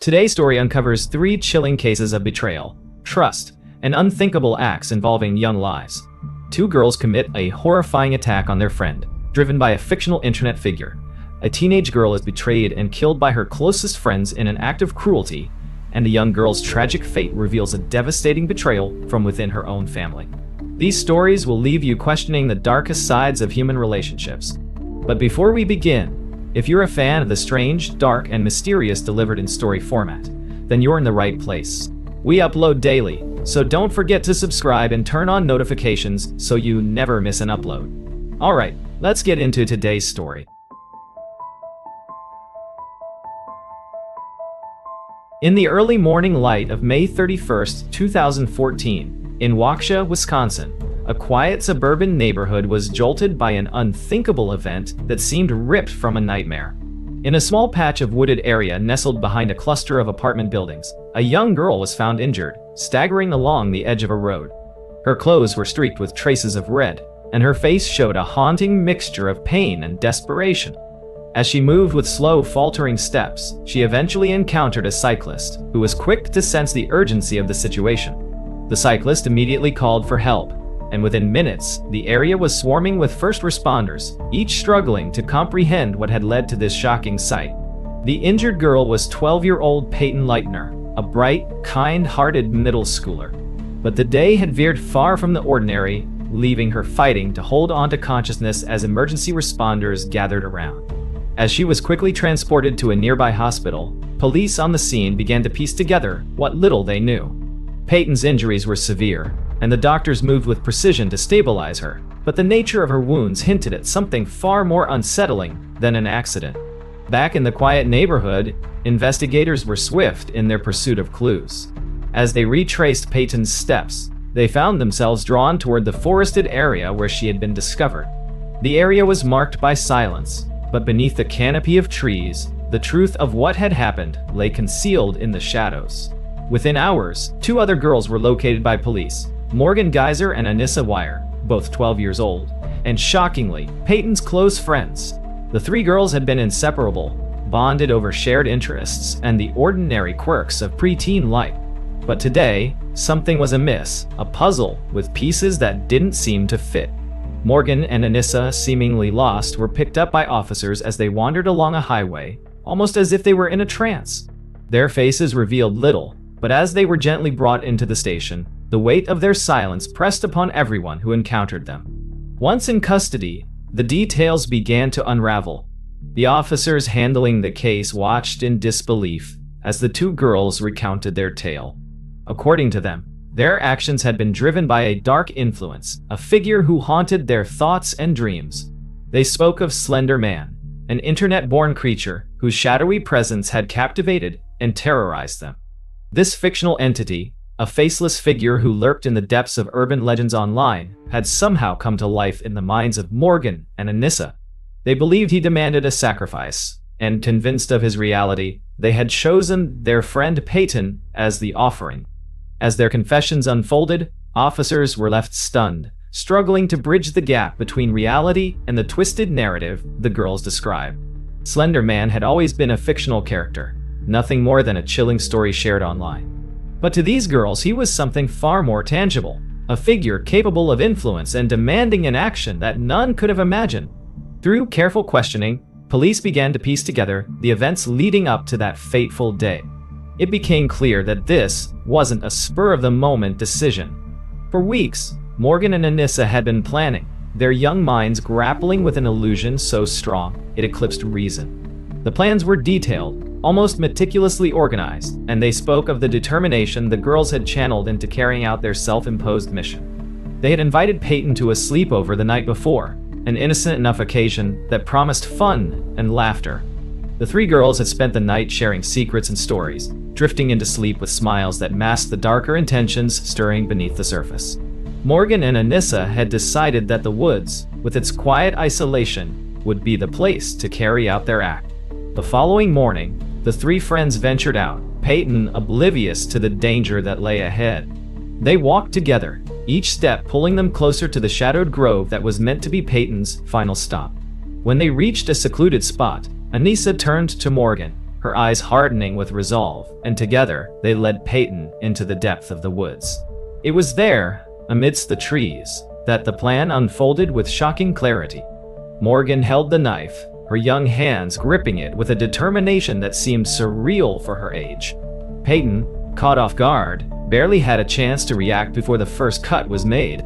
Today's story uncovers three chilling cases of betrayal, trust, and unthinkable acts involving young lives. Two girls commit a horrifying attack on their friend, driven by a fictional internet figure. A teenage girl is betrayed and killed by her closest friends in an act of cruelty, and a young girl's tragic fate reveals a devastating betrayal from within her own family. These stories will leave you questioning the darkest sides of human relationships. But before we begin, if you're a fan of the strange, dark, and mysterious delivered in story format, then you're in the right place. We upload daily, so don't forget to subscribe and turn on notifications so you never miss an upload. Alright, let's get into today's story. In the early morning light of May 31st, 2014, in Waukesha, Wisconsin, a quiet suburban neighborhood was jolted by an unthinkable event that seemed ripped from a nightmare. In a small patch of wooded area nestled behind a cluster of apartment buildings, a young girl was found injured, staggering along the edge of a road. Her clothes were streaked with traces of red, and her face showed a haunting mixture of pain and desperation. As she moved with slow, faltering steps, she eventually encountered a cyclist, who was quick to sense the urgency of the situation. The cyclist immediately called for help, and within minutes, the area was swarming with first responders, each struggling to comprehend what had led to this shocking sight. The injured girl was 12-year-old Peyton Leitner, a bright, kind-hearted middle schooler. But the day had veered far from the ordinary, leaving her fighting to hold on to consciousness as emergency responders gathered around. As she was quickly transported to a nearby hospital, police on the scene began to piece together what little they knew. Peyton's injuries were severe, and the doctors moved with precision to stabilize her, but the nature of her wounds hinted at something far more unsettling than an accident. Back in the quiet neighborhood, investigators were swift in their pursuit of clues. As they retraced Peyton's steps, they found themselves drawn toward the forested area where she had been discovered. The area was marked by silence, but beneath the canopy of trees, the truth of what had happened lay concealed in the shadows. Within hours, two other girls were located by police, Morgan Geyser and Anissa Wire, both 12 years old, and shockingly, Peyton's close friends. The three girls had been inseparable, bonded over shared interests and the ordinary quirks of preteen life. But today, something was amiss, a puzzle with pieces that didn't seem to fit. Morgan and Anissa, seemingly lost, were picked up by officers as they wandered along a highway, almost as if they were in a trance. Their faces revealed little, but as they were gently brought into the station, the weight of their silence pressed upon everyone who encountered them. Once in custody, the details began to unravel. The officers handling the case watched in disbelief as the two girls recounted their tale. According to them, their actions had been driven by a dark influence, a figure who haunted their thoughts and dreams. They spoke of Slender Man, an internet-born creature whose shadowy presence had captivated and terrorized them. This fictional entity, a faceless figure who lurked in the depths of urban legends online, had somehow come to life in the minds of Morgan and Anissa. They believed he demanded a sacrifice, and convinced of his reality, they had chosen their friend Peyton as the offering. As their confessions unfolded, officers were left stunned, struggling to bridge the gap between reality and the twisted narrative the girls described. Slender Man had always been a fictional character, nothing more than a chilling story shared online. But to these girls, he was something far more tangible, a figure capable of influence and demanding an action that none could have imagined. Through careful questioning, police began to piece together the events leading up to that fateful day. It became clear that this wasn't a spur-of-the-moment decision. For weeks, Morgan and Anissa had been planning, their young minds grappling with an illusion so strong it eclipsed reason. The plans were detailed, almost meticulously organized, and they spoke of the determination the girls had channeled into carrying out their self-imposed mission. They had invited Peyton to a sleepover the night before, an innocent enough occasion that promised fun and laughter. The three girls had spent the night sharing secrets and stories, drifting into sleep with smiles that masked the darker intentions stirring beneath the surface. Morgan and Anissa had decided that the woods, with its quiet isolation, would be the place to carry out their act. The following morning, the three friends ventured out, Peyton oblivious to the danger that lay ahead. They walked together, each step pulling them closer to the shadowed grove that was meant to be Peyton's final stop. When they reached a secluded spot, Anissa turned to Morgan, her eyes hardening with resolve, and together they led Peyton into the depth of the woods. It was there, amidst the trees, that the plan unfolded with shocking clarity. Morgan held the knife, her young hands gripping it with a determination that seemed surreal for her age. Peyton, caught off guard, barely had a chance to react before the first cut was made.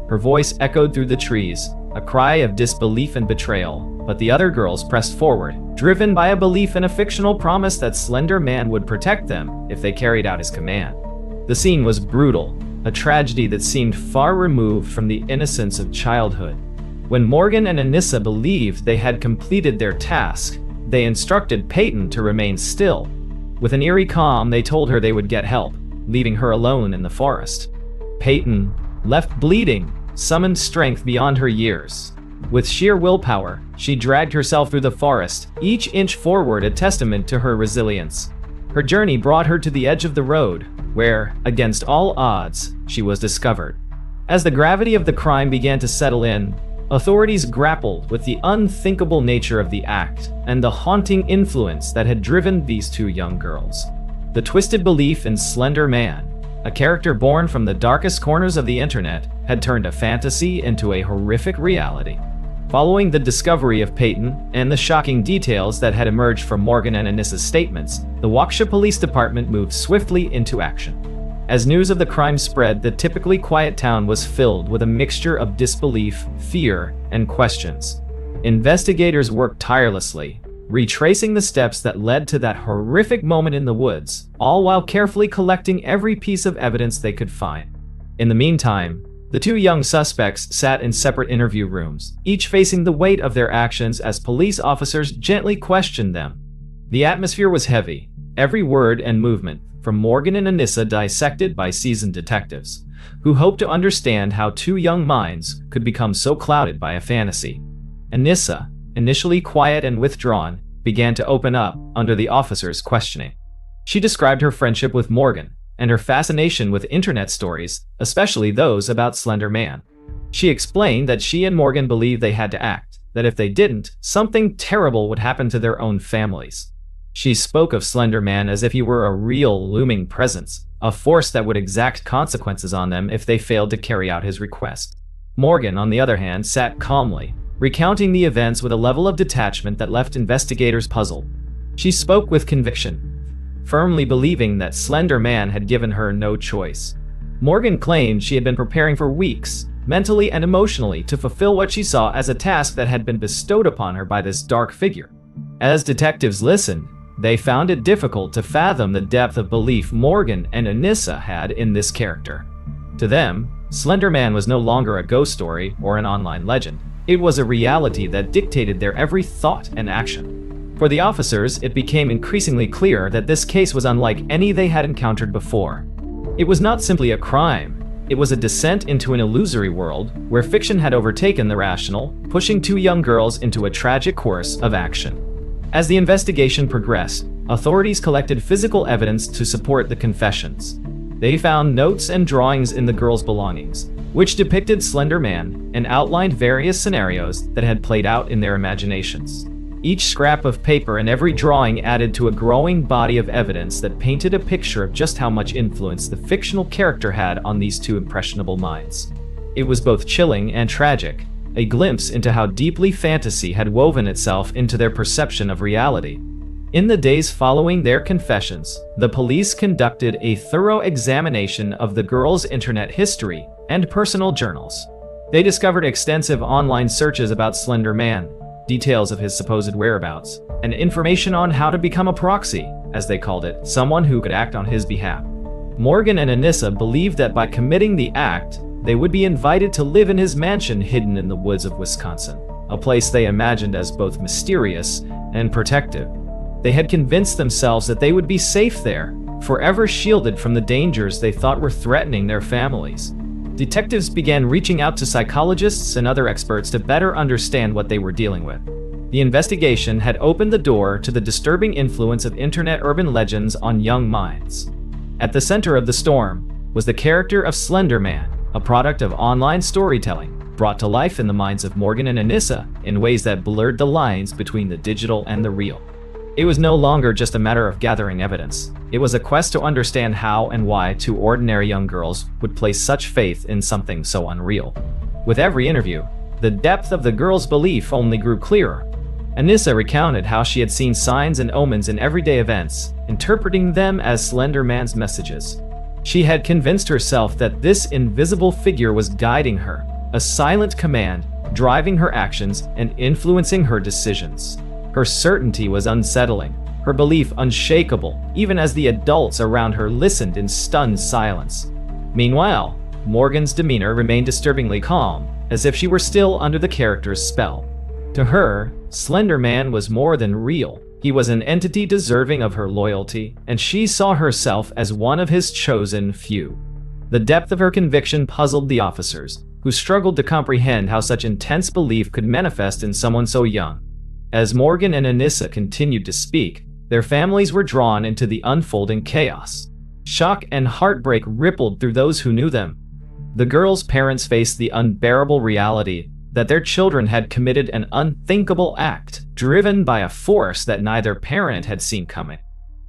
Her voice echoed through the trees, a cry of disbelief and betrayal, but the other girls pressed forward, driven by a belief in a fictional promise that Slender Man would protect them if they carried out his command. The scene was brutal, a tragedy that seemed far removed from the innocence of childhood. When Morgan and Anissa believed they had completed their task, they instructed Peyton to remain still. With an eerie calm, they told her they would get help, leaving her alone in the forest. Peyton, left bleeding, summoned strength beyond her years. With sheer willpower, she dragged herself through the forest, each inch forward a testament to her resilience. Her journey brought her to the edge of the road, where, against all odds, she was discovered. As the gravity of the crime began to settle in, authorities grappled with the unthinkable nature of the act and the haunting influence that had driven these two young girls. The twisted belief in Slender Man, a character born from the darkest corners of the internet, had turned a fantasy into a horrific reality. Following the discovery of Peyton and the shocking details that had emerged from Morgan and Anissa's statements, the Waukesha Police Department moved swiftly into action. As news of the crime spread, the typically quiet town was filled with a mixture of disbelief, fear, and questions. Investigators worked tirelessly, retracing the steps that led to that horrific moment in the woods, all while carefully collecting every piece of evidence they could find. In the meantime, the two young suspects sat in separate interview rooms, each facing the weight of their actions as police officers gently questioned them. The atmosphere was heavy, every word and movement from Morgan and Anissa dissected by seasoned detectives, who hoped to understand how two young minds could become so clouded by a fantasy. Anissa, initially quiet and withdrawn, began to open up under the officers' questioning. She described her friendship with Morgan and her fascination with internet stories, especially those about Slender Man. She explained that she and Morgan believed they had to act, that if they didn't, something terrible would happen to their own families. She spoke of Slender Man as if he were a real looming presence, a force that would exact consequences on them if they failed to carry out his request. Morgan, on the other hand, sat calmly, recounting the events with a level of detachment that left investigators puzzled. She spoke with conviction, firmly believing that Slender Man had given her no choice. Morgan claimed she had been preparing for weeks, mentally and emotionally, to fulfill what she saw as a task that had been bestowed upon her by this dark figure. As detectives listened, they found it difficult to fathom the depth of belief Morgan and Anissa had in this character. To them, Slender Man was no longer a ghost story or an online legend. It was a reality that dictated their every thought and action. For the officers, it became increasingly clear that this case was unlike any they had encountered before. It was not simply a crime. It was a descent into an illusory world where fiction had overtaken the rational, pushing two young girls into a tragic course of action. As the investigation progressed, authorities collected physical evidence to support the confessions. They found notes and drawings in the girls' belongings, which depicted Slender Man and outlined various scenarios that had played out in their imaginations. Each scrap of paper and every drawing added to a growing body of evidence that painted a picture of just how much influence the fictional character had on these two impressionable minds. It was both chilling and tragic, a glimpse into how deeply fantasy had woven itself into their perception of reality. In the days following their confessions, the police conducted a thorough examination of the girls' internet history and personal journals. They discovered extensive online searches about Slender Man, details of his supposed whereabouts, and information on how to become a proxy, as they called it, someone who could act on his behalf. Morgan and Anissa believed that by committing the act, they would be invited to live in his mansion hidden in the woods of Wisconsin, a place they imagined as both mysterious and protective. They had convinced themselves that they would be safe there, forever shielded from the dangers they thought were threatening their families. Detectives began reaching out to psychologists and other experts to better understand what they were dealing with. The investigation had opened the door to the disturbing influence of internet urban legends on young minds. At the center of the storm was the character of Slender Man, a product of online storytelling, brought to life in the minds of Morgan and Anissa in ways that blurred the lines between the digital and the real. It was no longer just a matter of gathering evidence. It was a quest to understand how and why two ordinary young girls would place such faith in something so unreal. With every interview, the depth of the girls' belief only grew clearer. Anissa recounted how she had seen signs and omens in everyday events, interpreting them as Slender Man's messages. She had convinced herself that this invisible figure was guiding her, a silent command, driving her actions and influencing her decisions. Her certainty was unsettling, her belief unshakable, even as the adults around her listened in stunned silence. Meanwhile, Morgan's demeanor remained disturbingly calm, as if she were still under the character's spell. To her, Slender Man was more than real. He was an entity deserving of her loyalty, and she saw herself as one of his chosen few. The depth of her conviction puzzled the officers, who struggled to comprehend how such intense belief could manifest in someone so young. As Morgan and Anissa continued to speak, their families were drawn into the unfolding chaos. Shock and heartbreak rippled through those who knew them. The girls' parents faced the unbearable reality that their children had committed an unthinkable act, driven by a force that neither parent had seen coming.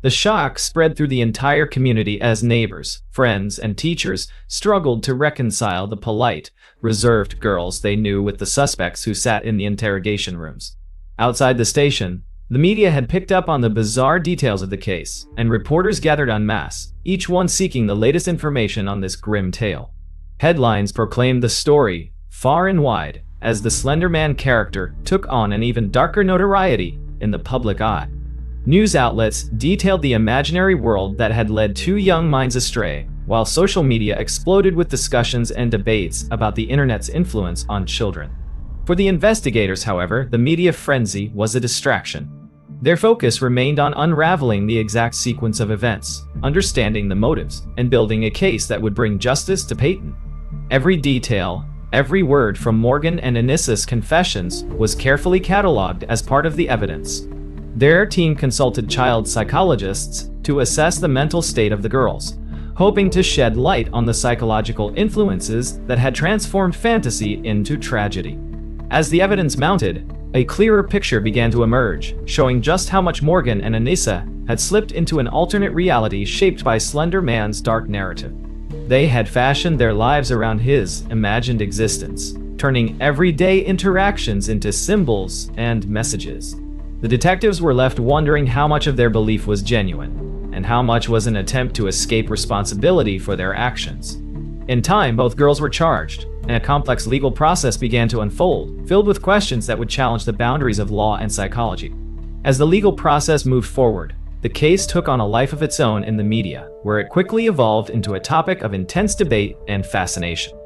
The shock spread through the entire community as neighbors, friends, and teachers struggled to reconcile the polite, reserved girls they knew with the suspects who sat in the interrogation rooms. Outside the station, the media had picked up on the bizarre details of the case, and reporters gathered en masse, each one seeking the latest information on this grim tale. Headlines proclaimed the story far and wide, as the Slender Man character took on an even darker notoriety in the public eye. News outlets detailed the imaginary world that had led two young minds astray, while social media exploded with discussions and debates about the internet's influence on children. For the investigators, however, the media frenzy was a distraction. Their focus remained on unraveling the exact sequence of events, understanding the motives, and building a case that would bring justice to Peyton. Every detail, every word from Morgan and Anissa's confessions was carefully cataloged as part of the evidence. Their team consulted child psychologists to assess the mental state of the girls, hoping to shed light on the psychological influences that had transformed fantasy into tragedy. As the evidence mounted, a clearer picture began to emerge, showing just how much Morgan and Anissa had slipped into an alternate reality shaped by Slender Man's dark narrative. They had fashioned their lives around his imagined existence, turning everyday interactions into symbols and messages. The detectives were left wondering how much of their belief was genuine, and how much was an attempt to escape responsibility for their actions. In time, both girls were charged, and a complex legal process began to unfold, filled with questions that would challenge the boundaries of law and psychology. As the legal process moved forward, the case took on a life of its own in the media, where it quickly evolved into a topic of intense debate and fascination.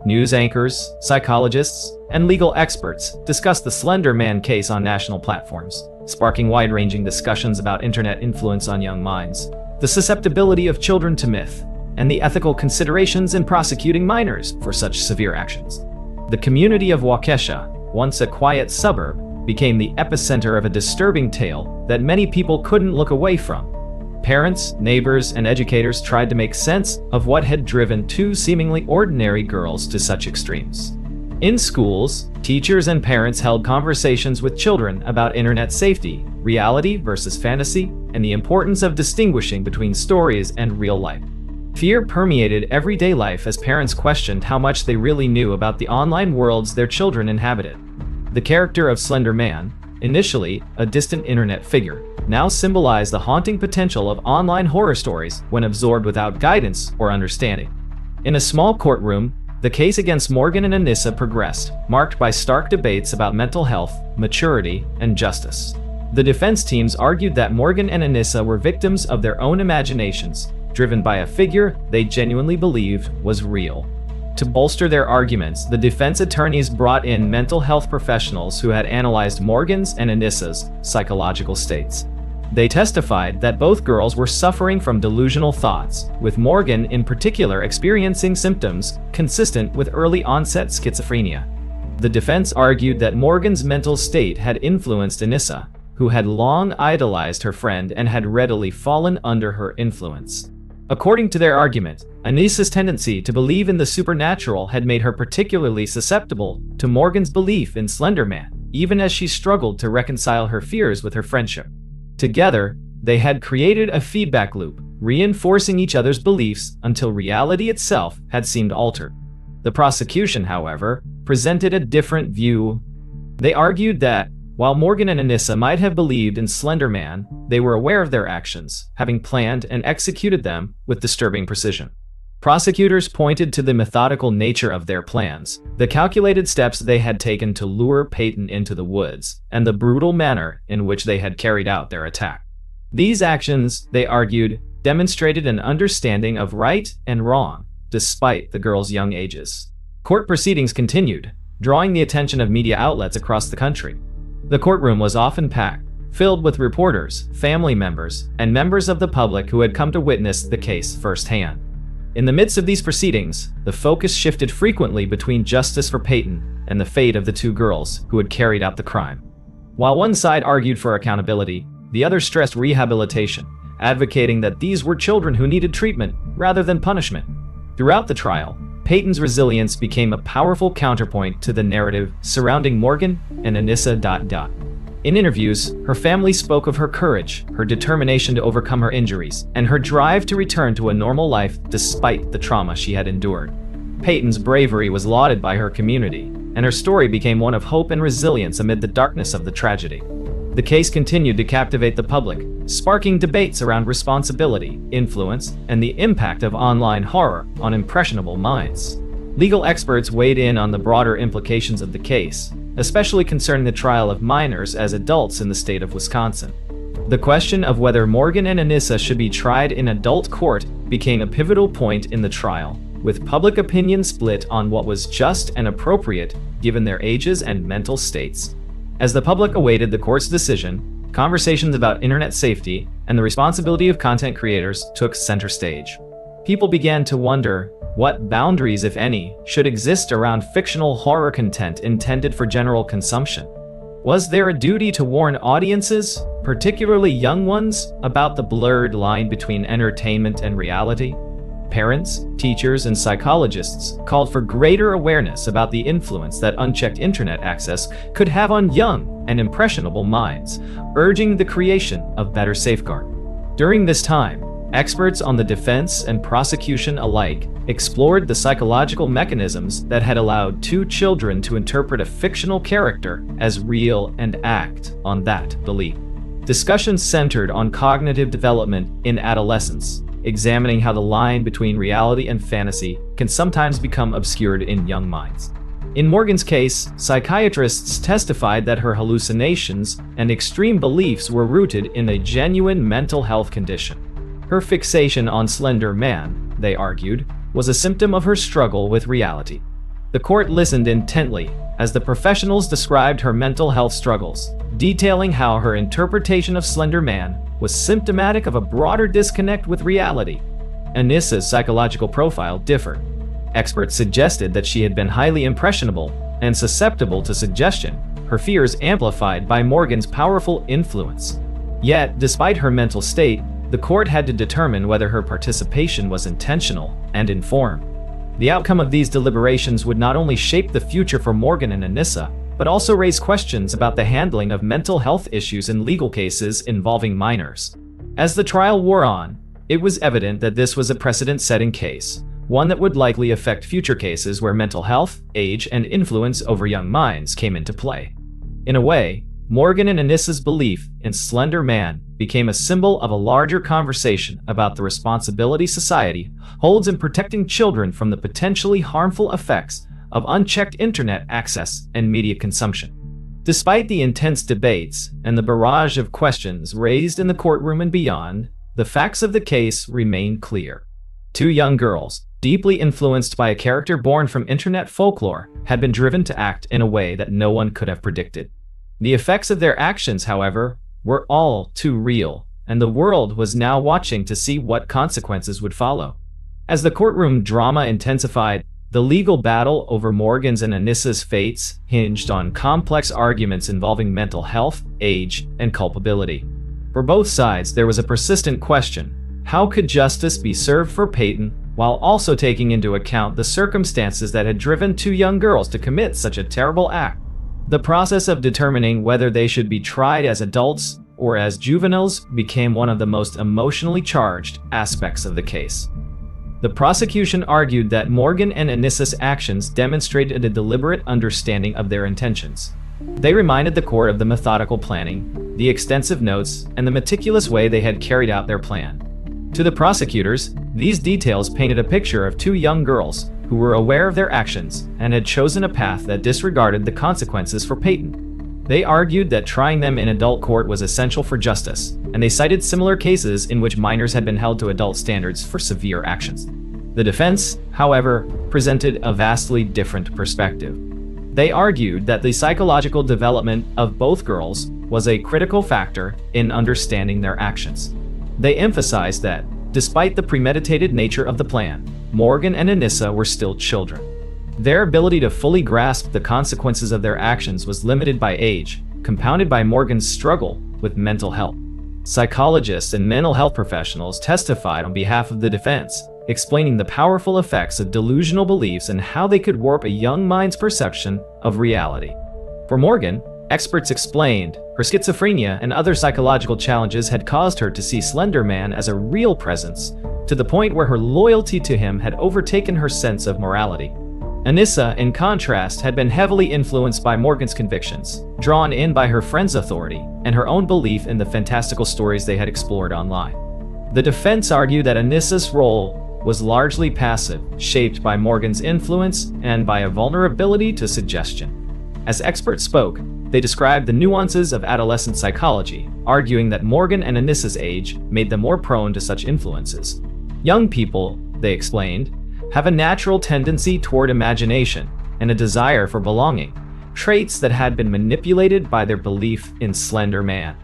News anchors, psychologists, and legal experts discussed the Slender Man case on national platforms, sparking wide-ranging discussions about internet influence on young minds, the susceptibility of children to myth, and the ethical considerations in prosecuting minors for such severe actions. The community of Waukesha, once a quiet suburb, became the epicenter of a disturbing tale that many people couldn't look away from. Parents, neighbors, and educators tried to make sense of what had driven two seemingly ordinary girls to such extremes. In schools, teachers and parents held conversations with children about internet safety, reality versus fantasy, and the importance of distinguishing between stories and real life. Fear permeated everyday life as parents questioned how much they really knew about the online worlds their children inhabited. The character of Slender Man, initially a distant internet figure, now symbolized the haunting potential of online horror stories when absorbed without guidance or understanding. In a small courtroom, the case against Morgan and Anissa progressed, marked by stark debates about mental health, maturity, and justice. The defense teams argued that Morgan and Anissa were victims of their own imaginations, driven by a figure they genuinely believed was real. To bolster their arguments, the defense attorneys brought in mental health professionals who had analyzed Morgan's and Anissa's psychological states. They testified that both girls were suffering from delusional thoughts, with Morgan in particular experiencing symptoms consistent with early-onset schizophrenia. The defense argued that Morgan's mental state had influenced Anissa, who had long idolized her friend and had readily fallen under her influence. According to their argument, Anissa's tendency to believe in the supernatural had made her particularly susceptible to Morgan's belief in Slender Man, even as she struggled to reconcile her fears with her friendship. Together, they had created a feedback loop, reinforcing each other's beliefs until reality itself had seemed altered. The prosecution, however, presented a different view. They argued that, while Morgan and Anissa might have believed in Slender Man, they were aware of their actions, having planned and executed them with disturbing precision. Prosecutors pointed to the methodical nature of their plans, the calculated steps they had taken to lure Peyton into the woods, and the brutal manner in which they had carried out their attack. These actions, they argued, demonstrated an understanding of right and wrong, despite the girls' young ages. Court proceedings continued, drawing the attention of media outlets across the country. The courtroom was often packed, filled with reporters, family members, and members of the public who had come to witness the case firsthand. In the midst of these proceedings, the focus shifted frequently between justice for Peyton and the fate of the two girls who had carried out the crime. While one side argued for accountability, the other stressed rehabilitation, advocating that these were children who needed treatment rather than punishment. Throughout the trial, Peyton's resilience became a powerful counterpoint to the narrative surrounding Morgan and Anissa. In interviews, her family spoke of her courage, her determination to overcome her injuries, and her drive to return to a normal life despite the trauma she had endured. Peyton's bravery was lauded by her community, and her story became one of hope and resilience amid the darkness of the tragedy. The case continued to captivate the public, sparking debates around responsibility, influence, and the impact of online horror on impressionable minds. Legal experts weighed in on the broader implications of the case, especially concerning the trial of minors as adults in the state of Wisconsin. The question of whether Morgan and Anissa should be tried in adult court became a pivotal point in the trial, with public opinion split on what was just and appropriate given their ages and mental states. As the public awaited the court's decision, conversations about internet safety and the responsibility of content creators took center stage. People began to wonder what boundaries, if any, should exist around fictional horror content intended for general consumption. Was there a duty to warn audiences, particularly young ones, about the blurred line between entertainment and reality? Parents, teachers, and psychologists called for greater awareness about the influence that unchecked internet access could have on young and impressionable minds, urging the creation of better safeguards. During this time, experts on the defense and prosecution alike explored the psychological mechanisms that had allowed two children to interpret a fictional character as real and act on that belief. Discussions centered on cognitive development in adolescence, examining how the line between reality and fantasy can sometimes become obscured in young minds. In Morgan's case, psychiatrists testified that her hallucinations and extreme beliefs were rooted in a genuine mental health condition. Her fixation on Slender Man, they argued, was a symptom of her struggle with reality. The court listened intently as the professionals described her mental health struggles, detailing how her interpretation of Slender Man was symptomatic of a broader disconnect with reality. Anissa's psychological profile differed. Experts suggested that she had been highly impressionable and susceptible to suggestion, her fears amplified by Morgan's powerful influence. Yet, despite her mental state, the court had to determine whether her participation was intentional and informed. The outcome of these deliberations would not only shape the future for Morgan and Anissa, but also raise questions about the handling of mental health issues in legal cases involving minors. As the trial wore on, it was evident that this was a precedent-setting case, one that would likely affect future cases where mental health, age, and influence over young minds came into play. In a way, Morgan and Anissa's belief in Slender Man became a symbol of a larger conversation about the responsibility society holds in protecting children from the potentially harmful effects of unchecked internet access and media consumption. Despite the intense debates and the barrage of questions raised in the courtroom and beyond, the facts of the case remain clear. Two young girls, deeply influenced by a character born from internet folklore, had been driven to act in a way that no one could have predicted. The effects of their actions, however, were all too real, and the world was now watching to see what consequences would follow. As the courtroom drama intensified, the legal battle over Morgan's and Anissa's fates hinged on complex arguments involving mental health, age, and culpability. For both sides, there was a persistent question: how could justice be served for Peyton while also taking into account the circumstances that had driven two young girls to commit such a terrible act? The process of determining whether they should be tried as adults or as juveniles, became one of the most emotionally charged aspects of the case. The prosecution argued that Morgan and Anissa's actions demonstrated a deliberate understanding of their intentions. They reminded the court of the methodical planning, the extensive notes, and the meticulous way they had carried out their plan. To the prosecutors, these details painted a picture of two young girls who were aware of their actions and had chosen a path that disregarded the consequences for Peyton. They argued that trying them in adult court was essential for justice, and they cited similar cases in which minors had been held to adult standards for severe actions. The defense, however, presented a vastly different perspective. They argued that the psychological development of both girls was a critical factor in understanding their actions. They emphasized that, despite the premeditated nature of the plan, Morgan and Anissa were still children. Their ability to fully grasp the consequences of their actions was limited by age, compounded by Morgan's struggle with mental health. Psychologists and mental health professionals testified on behalf of the defense, explaining the powerful effects of delusional beliefs and how they could warp a young mind's perception of reality. For Morgan, experts explained her schizophrenia and other psychological challenges had caused her to see Slender Man as a real presence, to the point where her loyalty to him had overtaken her sense of morality. Anissa, in contrast, had been heavily influenced by Morgan's convictions, drawn in by her friend's authority, and her own belief in the fantastical stories they had explored online. The defense argued that Anissa's role was largely passive, shaped by Morgan's influence and by a vulnerability to suggestion. As experts spoke, they described the nuances of adolescent psychology, arguing that Morgan and Anissa's age made them more prone to such influences. Young people, they explained, have a natural tendency toward imagination and a desire for belonging, traits that had been manipulated by their belief in Slender Man.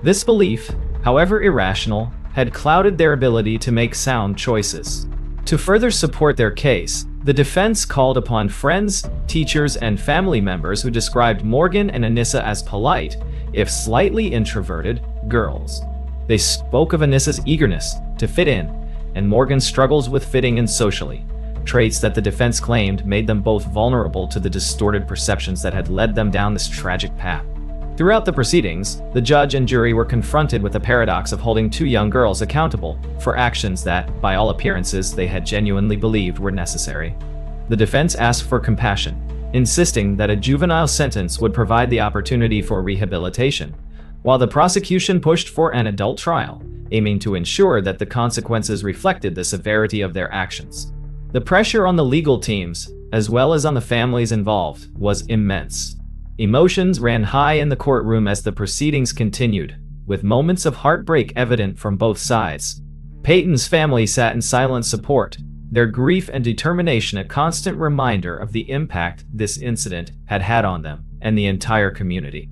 This belief, however irrational, had clouded their ability to make sound choices. To further support their case, the defense called upon friends, teachers, and family members who described Morgan and Anissa as polite, if slightly introverted, girls. They spoke of Anissa's eagerness to fit in, and Morgan's struggles with fitting in socially, traits that the defense claimed made them both vulnerable to the distorted perceptions that had led them down this tragic path. Throughout the proceedings, the judge and jury were confronted with the paradox of holding two young girls accountable for actions that, by all appearances, they had genuinely believed were necessary. The defense asked for compassion, insisting that a juvenile sentence would provide the opportunity for rehabilitation, while the prosecution pushed for an adult trial, aiming to ensure that the consequences reflected the severity of their actions. The pressure on the legal teams, as well as on the families involved, was immense. Emotions ran high in the courtroom as the proceedings continued, with moments of heartbreak evident from both sides. Peyton's family sat in silent support, their grief and determination a constant reminder of the impact this incident had had on them and the entire community.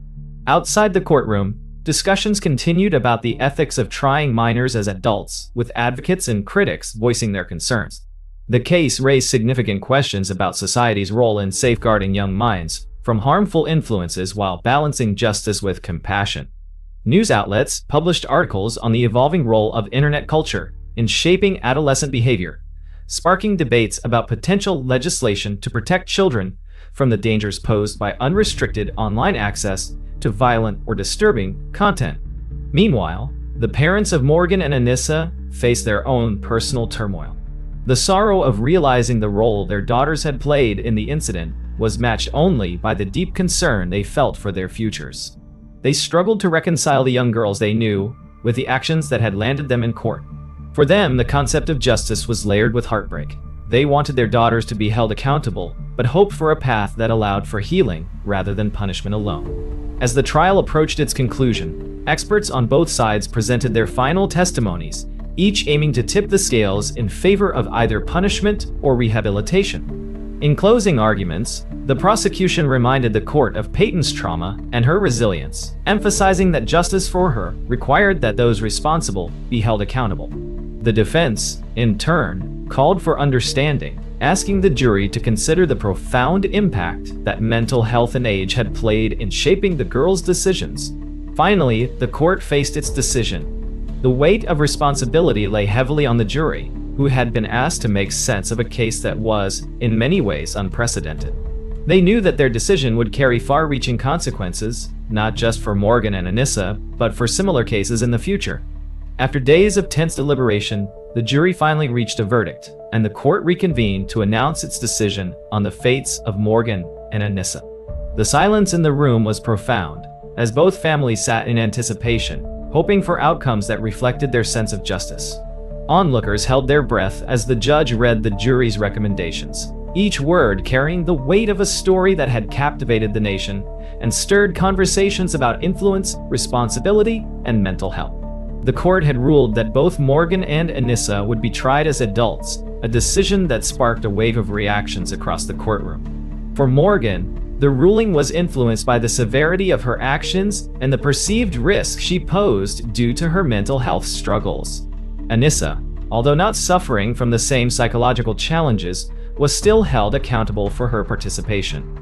Outside the courtroom, discussions continued about the ethics of trying minors as adults, with advocates and critics voicing their concerns. The case raised significant questions about society's role in safeguarding young minds from harmful influences while balancing justice with compassion. News outlets published articles on the evolving role of internet culture in shaping adolescent behavior, sparking debates about potential legislation to protect children from the dangers posed by unrestricted online access to violent or disturbing content. Meanwhile, the parents of Morgan and Anissa faced their own personal turmoil. The sorrow of realizing the role their daughters had played in the incident was matched only by the deep concern they felt for their futures. They struggled to reconcile the young girls they knew with the actions that had landed them in court. For them, the concept of justice was layered with heartbreak. They wanted their daughters to be held accountable, but hoped for a path that allowed for healing rather than punishment alone. As the trial approached its conclusion, experts on both sides presented their final testimonies, each aiming to tip the scales in favor of either punishment or rehabilitation. In closing arguments, the prosecution reminded the court of Peyton's trauma and her resilience, emphasizing that justice for her required that those responsible be held accountable. The defense, in turn, called for understanding, asking the jury to consider the profound impact that mental health and age had played in shaping the girls' decisions. Finally, the court faced its decision. The weight of responsibility lay heavily on the jury, who had been asked to make sense of a case that was, in many ways, unprecedented. They knew that their decision would carry far-reaching consequences, not just for Morgan and Anissa, but for similar cases in the future. After days of tense deliberation, the jury finally reached a verdict, and the court reconvened to announce its decision on the fates of Morgan and Anissa. The silence in the room was profound, as both families sat in anticipation, hoping for outcomes that reflected their sense of justice. Onlookers held their breath as the judge read the jury's recommendations, each word carrying the weight of a story that had captivated the nation and stirred conversations about influence, responsibility, and mental health. The court had ruled that both Morgan and Anissa would be tried as adults, a decision that sparked a wave of reactions across the courtroom. For Morgan, the ruling was influenced by the severity of her actions and the perceived risk she posed due to her mental health struggles. Anissa, although not suffering from the same psychological challenges, was still held accountable for her participation.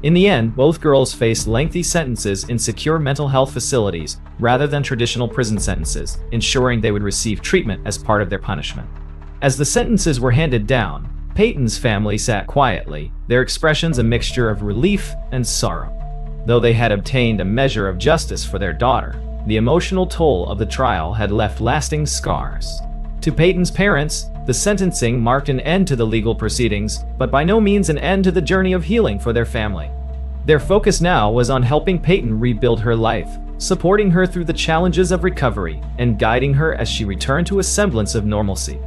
In the end, both girls faced lengthy sentences in secure mental health facilities rather than traditional prison sentences, ensuring they would receive treatment as part of their punishment. As the sentences were handed down, Peyton's family sat quietly, their expressions a mixture of relief and sorrow. Though they had obtained a measure of justice for their daughter, the emotional toll of the trial had left lasting scars. To Peyton's parents, the sentencing marked an end to the legal proceedings, but by no means an end to the journey of healing for their family. Their focus now was on helping Peyton rebuild her life, supporting her through the challenges of recovery, and guiding her as she returned to a semblance of normalcy.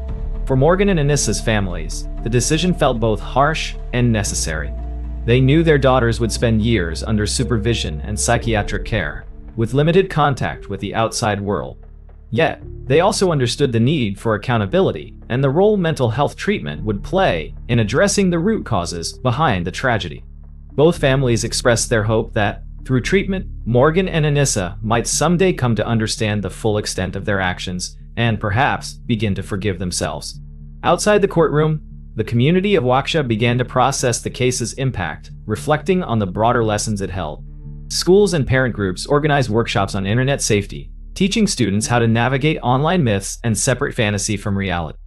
For Morgan and Anissa's families, the decision felt both harsh and necessary. They knew their daughters would spend years under supervision and psychiatric care, with limited contact with the outside world. Yet, they also understood the need for accountability and the role mental health treatment would play in addressing the root causes behind the tragedy. Both families expressed their hope that, through treatment, Morgan and Anissa might someday come to understand the full extent of their actions and perhaps begin to forgive themselves. Outside the courtroom, the community of Waukesha began to process the case's impact, reflecting on the broader lessons it held. Schools and parent groups organized workshops on internet safety, teaching students how to navigate online myths and separate fantasy from reality.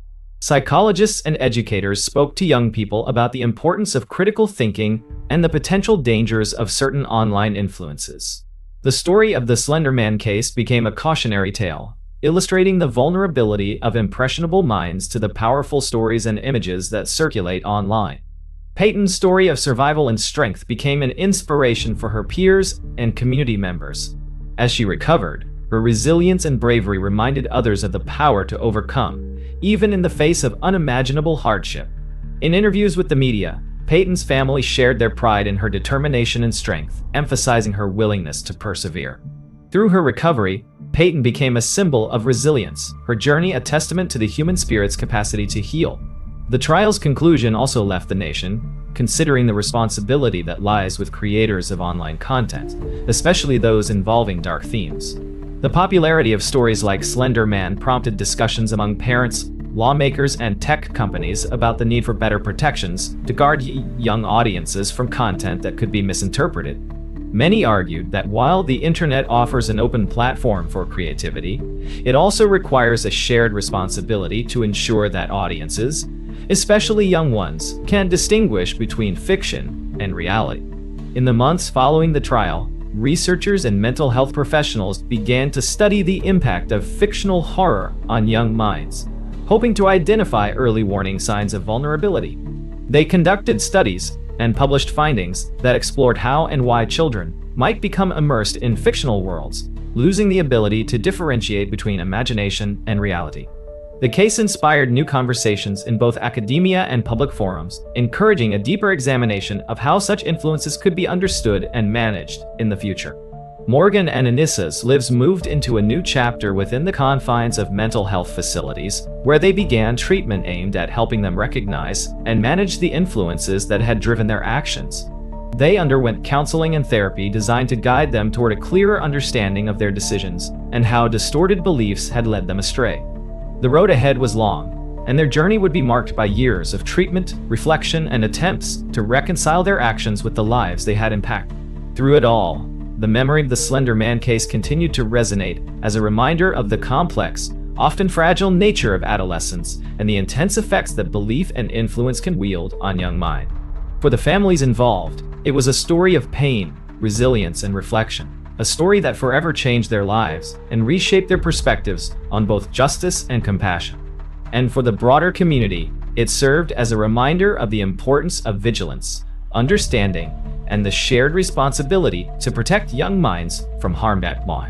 Psychologists and educators spoke to young people about the importance of critical thinking and the potential dangers of certain online influences. The story of the Slender Man case became a cautionary tale, illustrating the vulnerability of impressionable minds to the powerful stories and images that circulate online. Peyton's story of survival and strength became an inspiration for her peers and community members. As she recovered, her resilience and bravery reminded others of the power to overcome, even in the face of unimaginable hardship. In interviews with the media, Peyton's family shared their pride in her determination and strength, emphasizing her willingness to persevere. Through her recovery, Peyton became a symbol of resilience, her journey a testament to the human spirit's capacity to heal. The trial's conclusion also left the nation considering the responsibility that lies with creators of online content, especially those involving dark themes. The popularity of stories like Slender Man prompted discussions among parents, lawmakers, and tech companies about the need for better protections to guard young audiences from content that could be misinterpreted. Many argued that while the internet offers an open platform for creativity, it also requires a shared responsibility to ensure that audiences, especially young ones, can distinguish between fiction and reality. In the months following the trial, researchers and mental health professionals began to study the impact of fictional horror on young minds, hoping to identify early warning signs of vulnerability. They conducted studies and published findings that explored how and why children might become immersed in fictional worlds, losing the ability to differentiate between imagination and reality. The case inspired new conversations in both academia and public forums, encouraging a deeper examination of how such influences could be understood and managed in the future. Morgan and Anissa's lives moved into a new chapter within the confines of mental health facilities, where they began treatment aimed at helping them recognize and manage the influences that had driven their actions. They underwent counseling and therapy designed to guide them toward a clearer understanding of their decisions and how distorted beliefs had led them astray. The road ahead was long, and their journey would be marked by years of treatment, reflection, and attempts to reconcile their actions with the lives they had impacted. Through it all, the memory of the Slender Man case continued to resonate as a reminder of the complex, often fragile nature of adolescence and the intense effects that belief and influence can wield on young minds. For the families involved, it was a story of pain, resilience, and reflection. A story that forever changed their lives and reshaped their perspectives on both justice and compassion. And for the broader community, it served as a reminder of the importance of vigilance, understanding, and the shared responsibility to protect young minds from harm at law.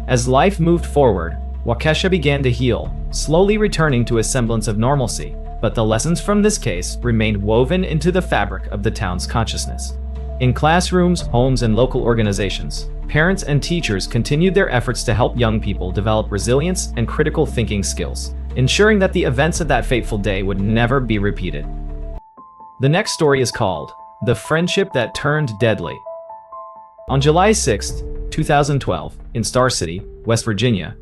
As life moved forward, Waukesha began to heal, slowly returning to a semblance of normalcy, but the lessons from this case remained woven into the fabric of the town's consciousness. In classrooms, homes, and local organizations, parents and teachers continued their efforts to help young people develop resilience and critical thinking skills, ensuring that the events of that fateful day would never be repeated. The next story is called The Friendship That Turned Deadly. On July 6, 2012, in Star City, West Virginia,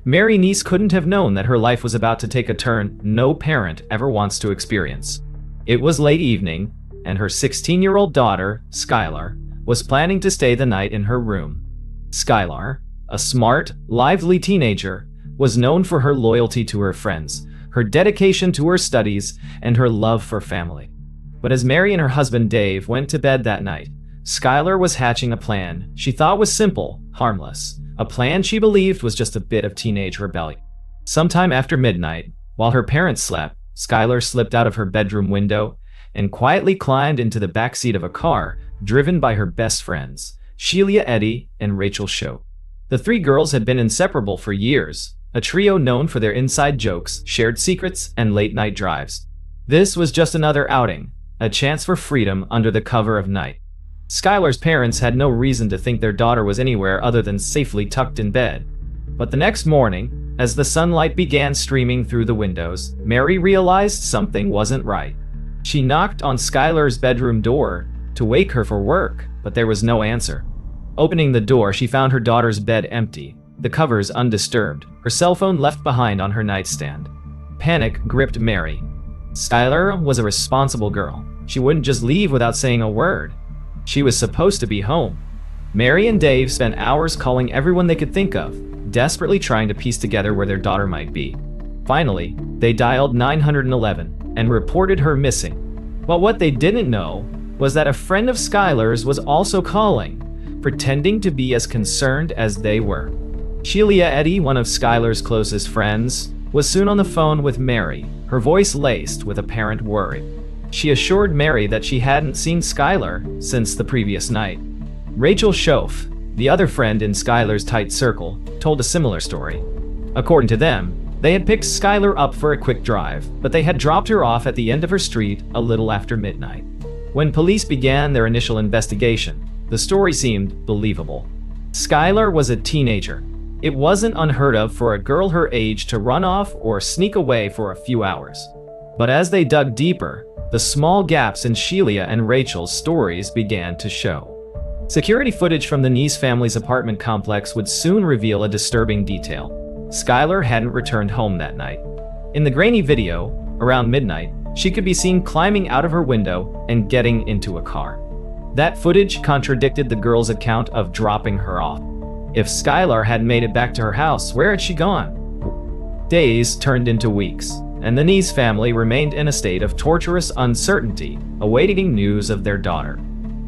Mary Neese couldn't have known that her life was about to take a turn no parent ever wants to experience. It was late evening, and her 16-year-old daughter, Skylar, was planning to stay the night in her room. Skylar, a smart, lively teenager, was known for her loyalty to her friends, her dedication to her studies, and her love for family. But as Mary and her husband Dave went to bed that night, Skylar was hatching a plan she thought was simple, harmless, a plan she believed was just a bit of teenage rebellion. Sometime after midnight, while her parents slept, Skylar slipped out of her bedroom window and quietly climbed into the backseat of a car driven by her best friends, Sheila Eddy and Rachel Show. The three girls had been inseparable for years, a trio known for their inside jokes, shared secrets, and late-night drives. This was just another outing, a chance for freedom under the cover of night. Skylar's parents had no reason to think their daughter was anywhere other than safely tucked in bed. But the next morning, as the sunlight began streaming through the windows, Mary realized something wasn't right. She knocked on Skylar's bedroom door to wake her for work, but there was no answer. Opening the door, she found her daughter's bed empty, the covers undisturbed, her cell phone left behind on her nightstand. Panic gripped Mary. Skylar was a responsible girl. She wouldn't just leave without saying a word. She was supposed to be home. Mary and Dave spent hours calling everyone they could think of, desperately trying to piece together where their daughter might be. Finally, they dialed 911 and reported her missing. But what they didn't know was that a friend of Skylar's was also calling, pretending to be as concerned as they were. Sheila Eddy, one of Skylar's closest friends, was soon on the phone with Mary, her voice laced with apparent worry. She assured Mary that she hadn't seen Skylar since the previous night. Rachel Schoaf, the other friend in Skylar's tight circle, told a similar story. According to them, they had picked Skylar up for a quick drive, but they had dropped her off at the end of her street a little after midnight. When police began their initial investigation, the story seemed believable. Skylar was a teenager. It wasn't unheard of for a girl her age to run off or sneak away for a few hours. But as they dug deeper, the small gaps in Sheila and Rachel's stories began to show. Security footage from the Neese family's apartment complex would soon reveal a disturbing detail. Skylar hadn't returned home that night. In the grainy video, around midnight, she could be seen climbing out of her window and getting into a car. That footage contradicted the girl's account of dropping her off. If Skylar had made it back to her house, where had she gone? Days turned into weeks, and the Neese family remained in a state of torturous uncertainty, awaiting news of their daughter.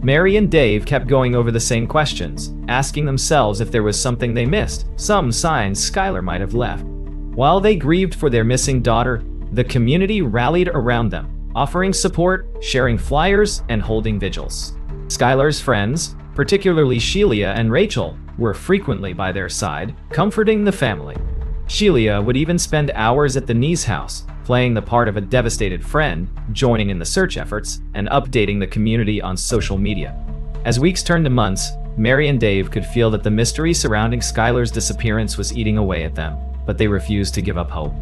Mary and Dave kept going over the same questions, asking themselves if there was something they missed, some signs Skylar might have left. While they grieved for their missing daughter, the community rallied around them, offering support, sharing flyers, and holding vigils. Skylar's friends, particularly Sheila and Rachel, were frequently by their side, comforting the family. Sheila would even spend hours at the Neese house, playing the part of a devastated friend, joining in the search efforts, and updating the community on social media. As weeks turned to months, Mary and Dave could feel that the mystery surrounding Skylar's disappearance was eating away at them, but they refused to give up hope.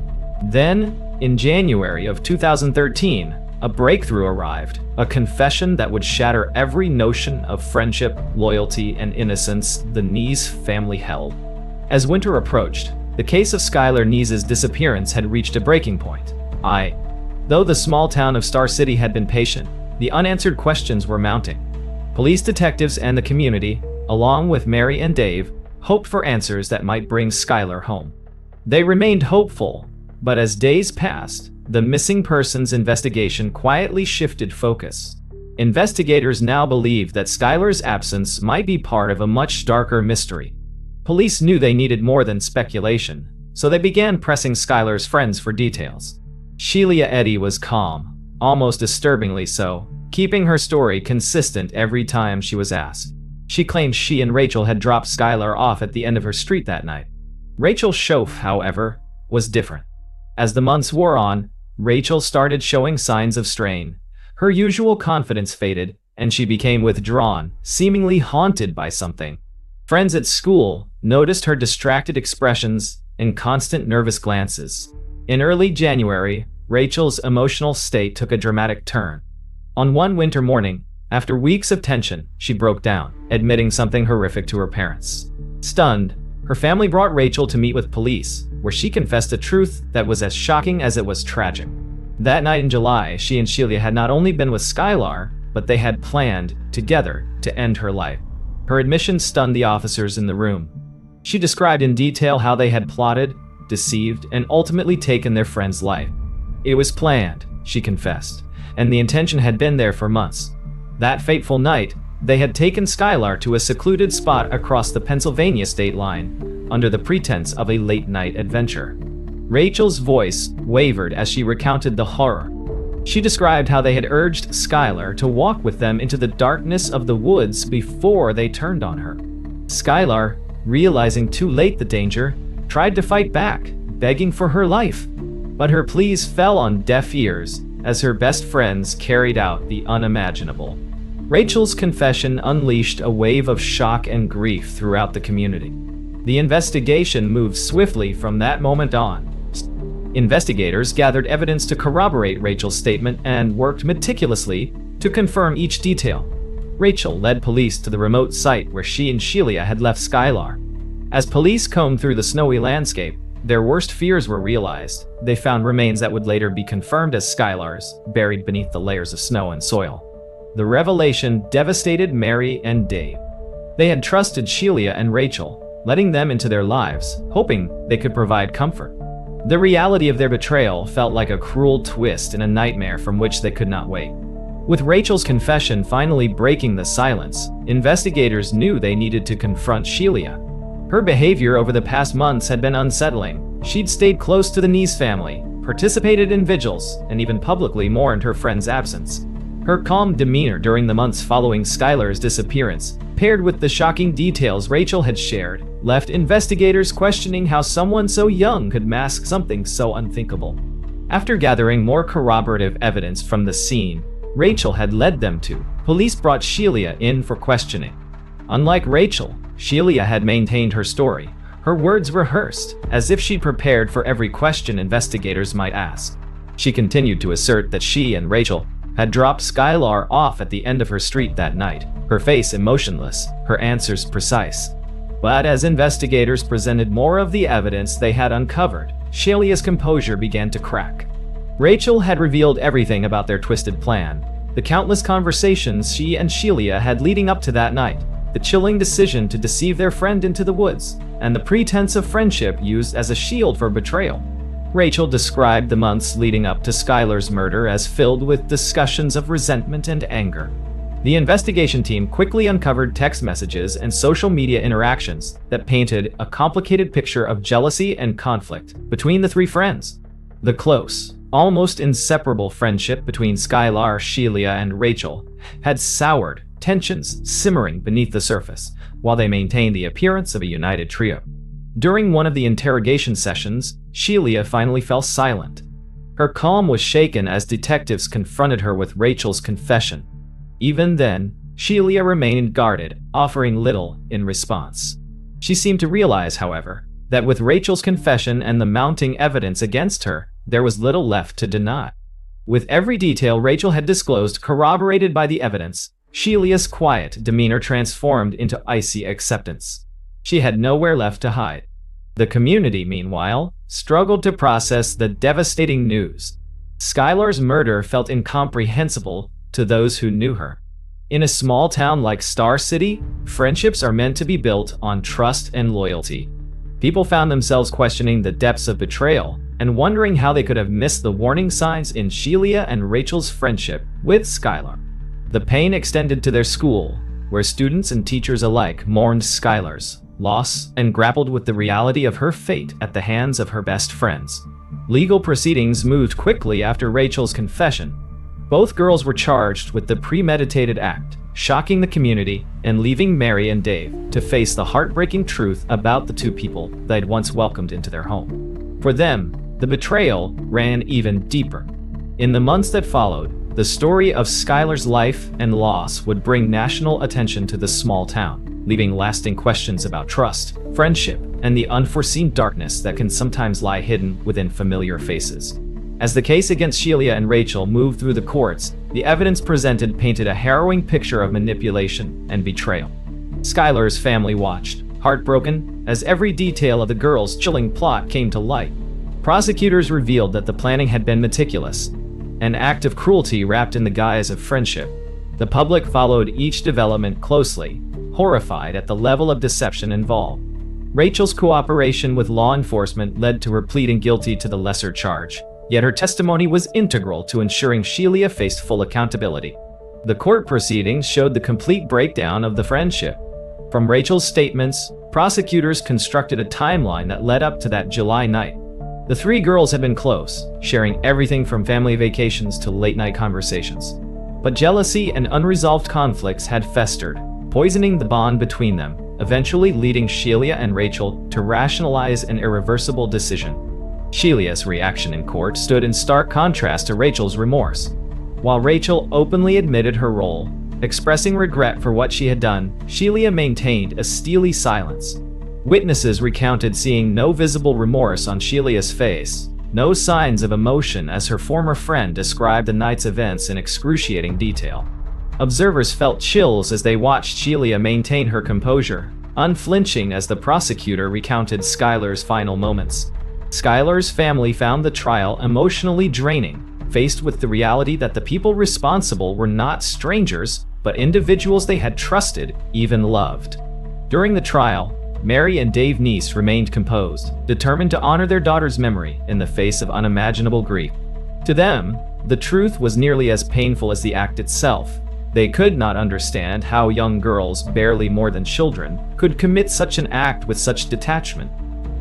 Then, in January of 2013, a breakthrough arrived, a confession that would shatter every notion of friendship, loyalty, and innocence the Neese family held. As winter approached, the case of Skylar Neese's disappearance had reached a breaking point. Though the small town of Star City had been patient, the unanswered questions were mounting. Police detectives and the community, along with Mary and Dave, hoped for answers that might bring Skylar home. They remained hopeful, but as days passed, the missing persons investigation quietly shifted focus. Investigators now believed that Skylar's absence might be part of a much darker mystery. Police knew they needed more than speculation, so they began pressing Skylar's friends for details. Sheila Eddy was calm, almost disturbingly so, keeping her story consistent every time she was asked. She claimed she and Rachel had dropped Skylar off at the end of her street that night. Rachel Schoaf, however, was different. As the months wore on, Rachel started showing signs of strain. Her usual confidence faded, and she became withdrawn, seemingly haunted by something. Friends at school noticed her distracted expressions and constant nervous glances. In early January, Rachel's emotional state took a dramatic turn. On one winter morning, after weeks of tension, she broke down, admitting something horrific to her parents. Stunned, her family brought Rachel to meet with police, where she confessed a truth that was as shocking as it was tragic. That night in July, she and Sheila had not only been with Skylar, but they had planned, together, to end her life. Her admission stunned the officers in the room. She described in detail how they had plotted, deceived, and ultimately taken their friend's life. It was planned, she confessed, and the intention had been there for months. That fateful night, they had taken Skylar to a secluded spot across the Pennsylvania state line, under the pretense of a late-night adventure. Rachel's voice wavered as she recounted the horror. She described how they had urged Skylar to walk with them into the darkness of the woods before they turned on her. Skylar, realizing too late the danger, tried to fight back, begging for her life. But her pleas fell on deaf ears as her best friends carried out the unimaginable. Rachel's confession unleashed a wave of shock and grief throughout the community. The investigation moved swiftly from that moment on. Investigators gathered evidence to corroborate Rachel's statement and worked meticulously to confirm each detail. Rachel led police to the remote site where she and Sheila had left Skylar. As police combed through the snowy landscape, their worst fears were realized. They found remains that would later be confirmed as Skylar's, buried beneath the layers of snow and soil. The revelation devastated Mary and Dave. They had trusted Sheila and Rachel, letting them into their lives, hoping they could provide comfort. The reality of their betrayal felt like a cruel twist in a nightmare from which they could not wake. With Rachel's confession finally breaking the silence, investigators knew they needed to confront Sheila. Her behavior over the past months had been unsettling. She'd stayed close to the Neese family, participated in vigils, and even publicly mourned her friend's absence. Her calm demeanor during the months following Skylar's disappearance, paired with the shocking details Rachel had shared, left investigators questioning how someone so young could mask something so unthinkable. After gathering more corroborative evidence from the scene Rachel had led them to, police brought Sheila in for questioning. Unlike Rachel, Sheila had maintained her story, her words rehearsed, as if she'd prepared for every question investigators might ask. She continued to assert that she and Rachel had dropped Skylar off at the end of her street that night, her face emotionless, her answers precise. But as investigators presented more of the evidence they had uncovered, Sheila's composure began to crack. Rachel had revealed everything about their twisted plan, the countless conversations she and Sheila had leading up to that night, the chilling decision to deceive their friend into the woods, and the pretense of friendship used as a shield for betrayal. Rachel described the months leading up to Skylar's murder as filled with discussions of resentment and anger. The investigation team quickly uncovered text messages and social media interactions that painted a complicated picture of jealousy and conflict between the three friends. The close, almost inseparable friendship between Skylar, Sheila, and Rachel had soured, tensions simmering beneath the surface, while they maintained the appearance of a united trio. During one of the interrogation sessions, Sheila finally fell silent. Her calm was shaken as detectives confronted her with Rachel's confession. Even then, Sheila remained guarded, offering little in response. She seemed to realize, however, that with Rachel's confession and the mounting evidence against her, there was little left to deny. With every detail Rachel had disclosed corroborated by the evidence, Sheila's quiet demeanor transformed into icy acceptance. She had nowhere left to hide. The community, meanwhile, struggled to process the devastating news. Skylar's murder felt incomprehensible to those who knew her. In a small town like Star City, friendships are meant to be built on trust and loyalty. People found themselves questioning the depths of betrayal and wondering how they could have missed the warning signs in Sheila and Rachel's friendship with Skylar. The pain extended to their school, where students and teachers alike mourned Skylar's loss and grappled with the reality of her fate at the hands of her best friends. Legal proceedings moved quickly after Rachel's confession. Both girls were charged with the premeditated act, shocking the community and leaving Mary and Dave to face the heartbreaking truth about the two people they'd once welcomed into their home. For them, the betrayal ran even deeper. In the months that followed, the story of Skylar's life and loss would bring national attention to the small town, leaving lasting questions about trust, friendship, and the unforeseen darkness that can sometimes lie hidden within familiar faces. As the case against Sheila and Rachel moved through the courts, the evidence presented painted a harrowing picture of manipulation and betrayal. Skylar's family watched, heartbroken, as every detail of the girls' chilling plot came to light. Prosecutors revealed that the planning had been meticulous, an act of cruelty wrapped in the guise of friendship. The public followed each development closely, horrified at the level of deception involved. Rachel's cooperation with law enforcement led to her pleading guilty to the lesser charge, yet her testimony was integral to ensuring Sheila faced full accountability. The court proceedings showed the complete breakdown of the friendship. From Rachel's statements, prosecutors constructed a timeline that led up to that July night. The three girls had been close, sharing everything from family vacations to late-night conversations. But jealousy and unresolved conflicts had festered, poisoning the bond between them, eventually leading Sheila and Rachel to rationalize an irreversible decision. Sheila's reaction in court stood in stark contrast to Rachel's remorse. While Rachel openly admitted her role, expressing regret for what she had done, Sheila maintained a steely silence. Witnesses recounted seeing no visible remorse on Sheila's face, no signs of emotion as her former friend described the night's events in excruciating detail. Observers felt chills as they watched Sheila maintain her composure, unflinching as the prosecutor recounted Skylar's final moments. Skylar's family found the trial emotionally draining, faced with the reality that the people responsible were not strangers, but individuals they had trusted, even loved. During the trial, Mary and Dave Neese remained composed, determined to honor their daughter's memory in the face of unimaginable grief. To them, the truth was nearly as painful as the act itself. They could not understand how young girls, barely more than children, could commit such an act with such detachment.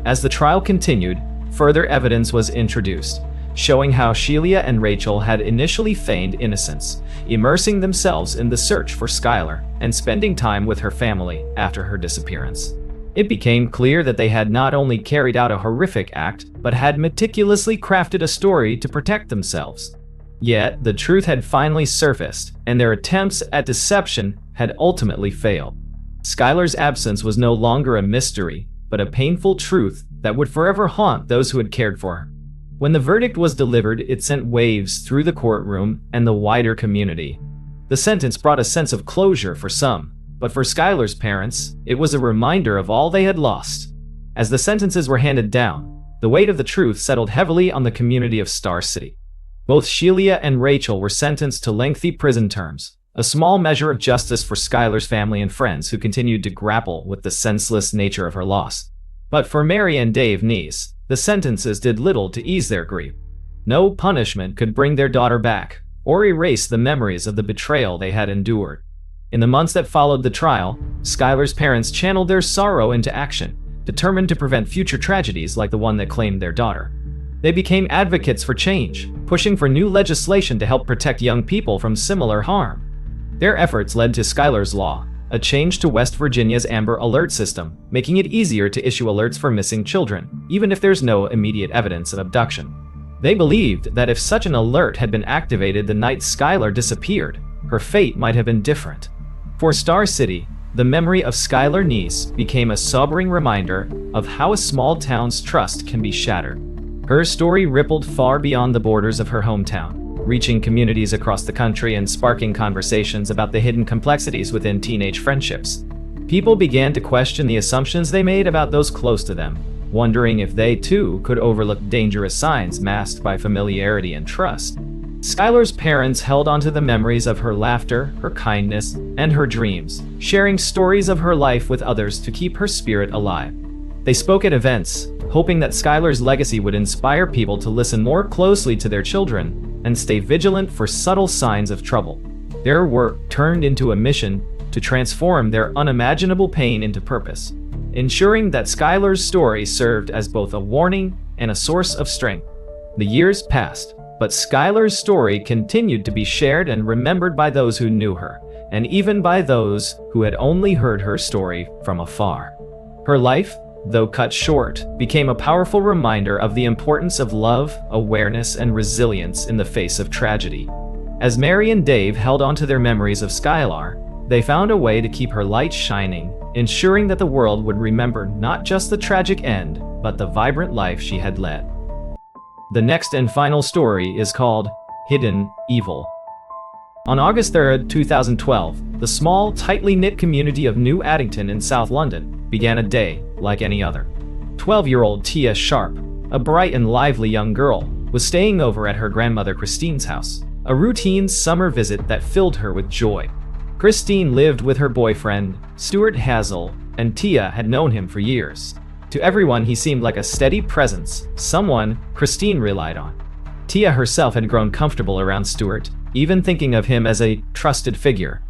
As the trial continued, further evidence was introduced, showing how Sheila and Rachel had initially feigned innocence, immersing themselves in the search for Skylar and spending time with her family after her disappearance. It became clear that they had not only carried out a horrific act, but had meticulously crafted a story to protect themselves. Yet, the truth had finally surfaced, and their attempts at deception had ultimately failed. Skylar's absence was no longer a mystery, but a painful truth that would forever haunt those who had cared for her. When the verdict was delivered, it sent waves through the courtroom and the wider community. The sentence brought a sense of closure for some, but for Skylar's parents, it was a reminder of all they had lost. As the sentences were handed down, the weight of the truth settled heavily on the community of Star City. Both Sheila and Rachel were sentenced to lengthy prison terms, a small measure of justice for Skylar's family and friends who continued to grapple with the senseless nature of her loss. But for Mary and Dave Neese, the sentences did little to ease their grief. No punishment could bring their daughter back, or erase the memories of the betrayal they had endured. In the months that followed the trial, Skylar's parents channeled their sorrow into action, determined to prevent future tragedies like the one that claimed their daughter. They became advocates for change, pushing for new legislation to help protect young people from similar harm. Their efforts led to Skylar's Law, a change to West Virginia's Amber Alert system, making it easier to issue alerts for missing children, even if there's no immediate evidence of abduction. They believed that if such an alert had been activated the night Skylar disappeared, her fate might have been different. For Star City, the memory of Skylar Neese became a sobering reminder of how a small town's trust can be shattered. Her story rippled far beyond the borders of her hometown, reaching communities across the country and sparking conversations about the hidden complexities within teenage friendships. People began to question the assumptions they made about those close to them, wondering if they too could overlook dangerous signs masked by familiarity and trust. Skylar's parents held onto the memories of her laughter, her kindness, and her dreams, sharing stories of her life with others to keep her spirit alive. They spoke at events, hoping that Skylar's legacy would inspire people to listen more closely to their children and stay vigilant for subtle signs of trouble. Their work turned into a mission to transform their unimaginable pain into purpose, ensuring that Skylar's story served as both a warning and a source of strength. The years passed, but Skylar's story continued to be shared and remembered by those who knew her, and even by those who had only heard her story from afar. Her life, though cut short, became a powerful reminder of the importance of love, awareness, and resilience in the face of tragedy. As Mary and Dave held onto their memories of Skylar, they found a way to keep her light shining, ensuring that the world would remember not just the tragic end, but the vibrant life she had led. The next and final story is called Hidden Evil. On August 3, 2012, the small, tightly knit community of New Addington in South London began a day like any other. 12-year-old Tia Sharp, a bright and lively young girl, was staying over at her grandmother Christine's house, a routine summer visit that filled her with joy. Christine lived with her boyfriend, Stuart Hazel, and Tia had known him for years. To everyone, he seemed like a steady presence, someone Christine relied on. Tia herself had grown comfortable around Stuart, even thinking of him as a trusted figure.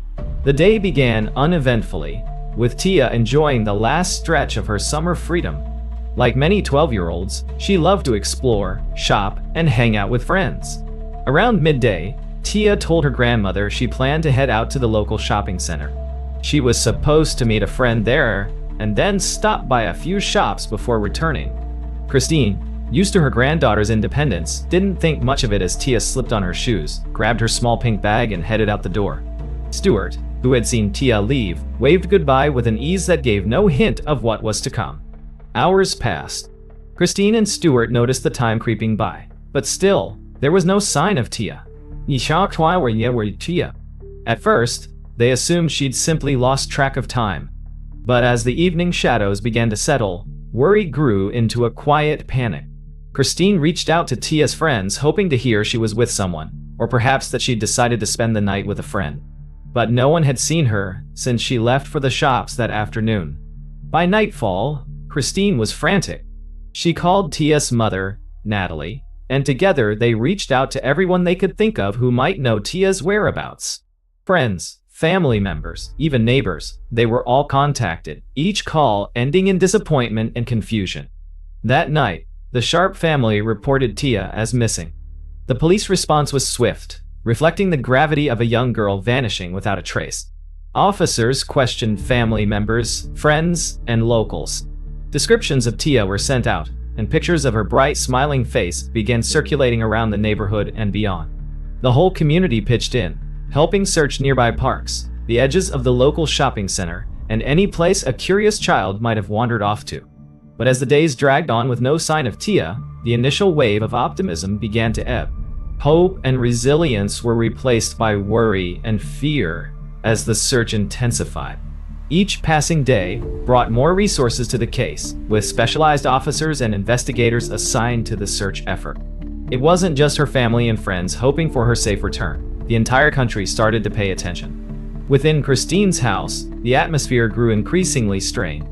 The day began uneventfully, with Tia enjoying the last stretch of her summer freedom. Like many 12-year-olds, she loved to explore, shop, and hang out with friends. Around midday, Tia told her grandmother she planned to head out to the local shopping center. She was supposed to meet a friend there and then stop by a few shops before returning. Christine, used to her granddaughter's independence, didn't think much of it as Tia slipped on her shoes, grabbed her small pink bag, and headed out the door. Stuart, who had seen Tia leave, waved goodbye with an ease that gave no hint of what was to come. Hours passed. Christine and Stuart noticed the time creeping by, but still, there was no sign of Tia. At first, they assumed she'd simply lost track of time. But as the evening shadows began to settle, worry grew into a quiet panic. Christine reached out to Tia's friends, hoping to hear she was with someone, or perhaps that she'd decided to spend the night with a friend. But no one had seen her since she left for the shops that afternoon. By nightfall, Christine was frantic. She called Tia's mother, Natalie, and together they reached out to everyone they could think of who might know Tia's whereabouts. Friends, family members, even neighbors, they were all contacted, each call ending in disappointment and confusion. That night, the Sharp family reported Tia as missing. The police response was swift, reflecting the gravity of a young girl vanishing without a trace. Officers questioned family members, friends, and locals. Descriptions of Tia were sent out, and pictures of her bright, smiling face began circulating around the neighborhood and beyond. The whole community pitched in, helping search nearby parks, the edges of the local shopping center, and any place a curious child might have wandered off to. But as the days dragged on with no sign of Tia, the initial wave of optimism began to ebb. Hope and resilience were replaced by worry and fear as the search intensified. Each passing day brought more resources to the case, with specialized officers and investigators assigned to the search effort. It wasn't just her family and friends hoping for her safe return. The entire country started to pay attention. Within Christine's house, the atmosphere grew increasingly strained.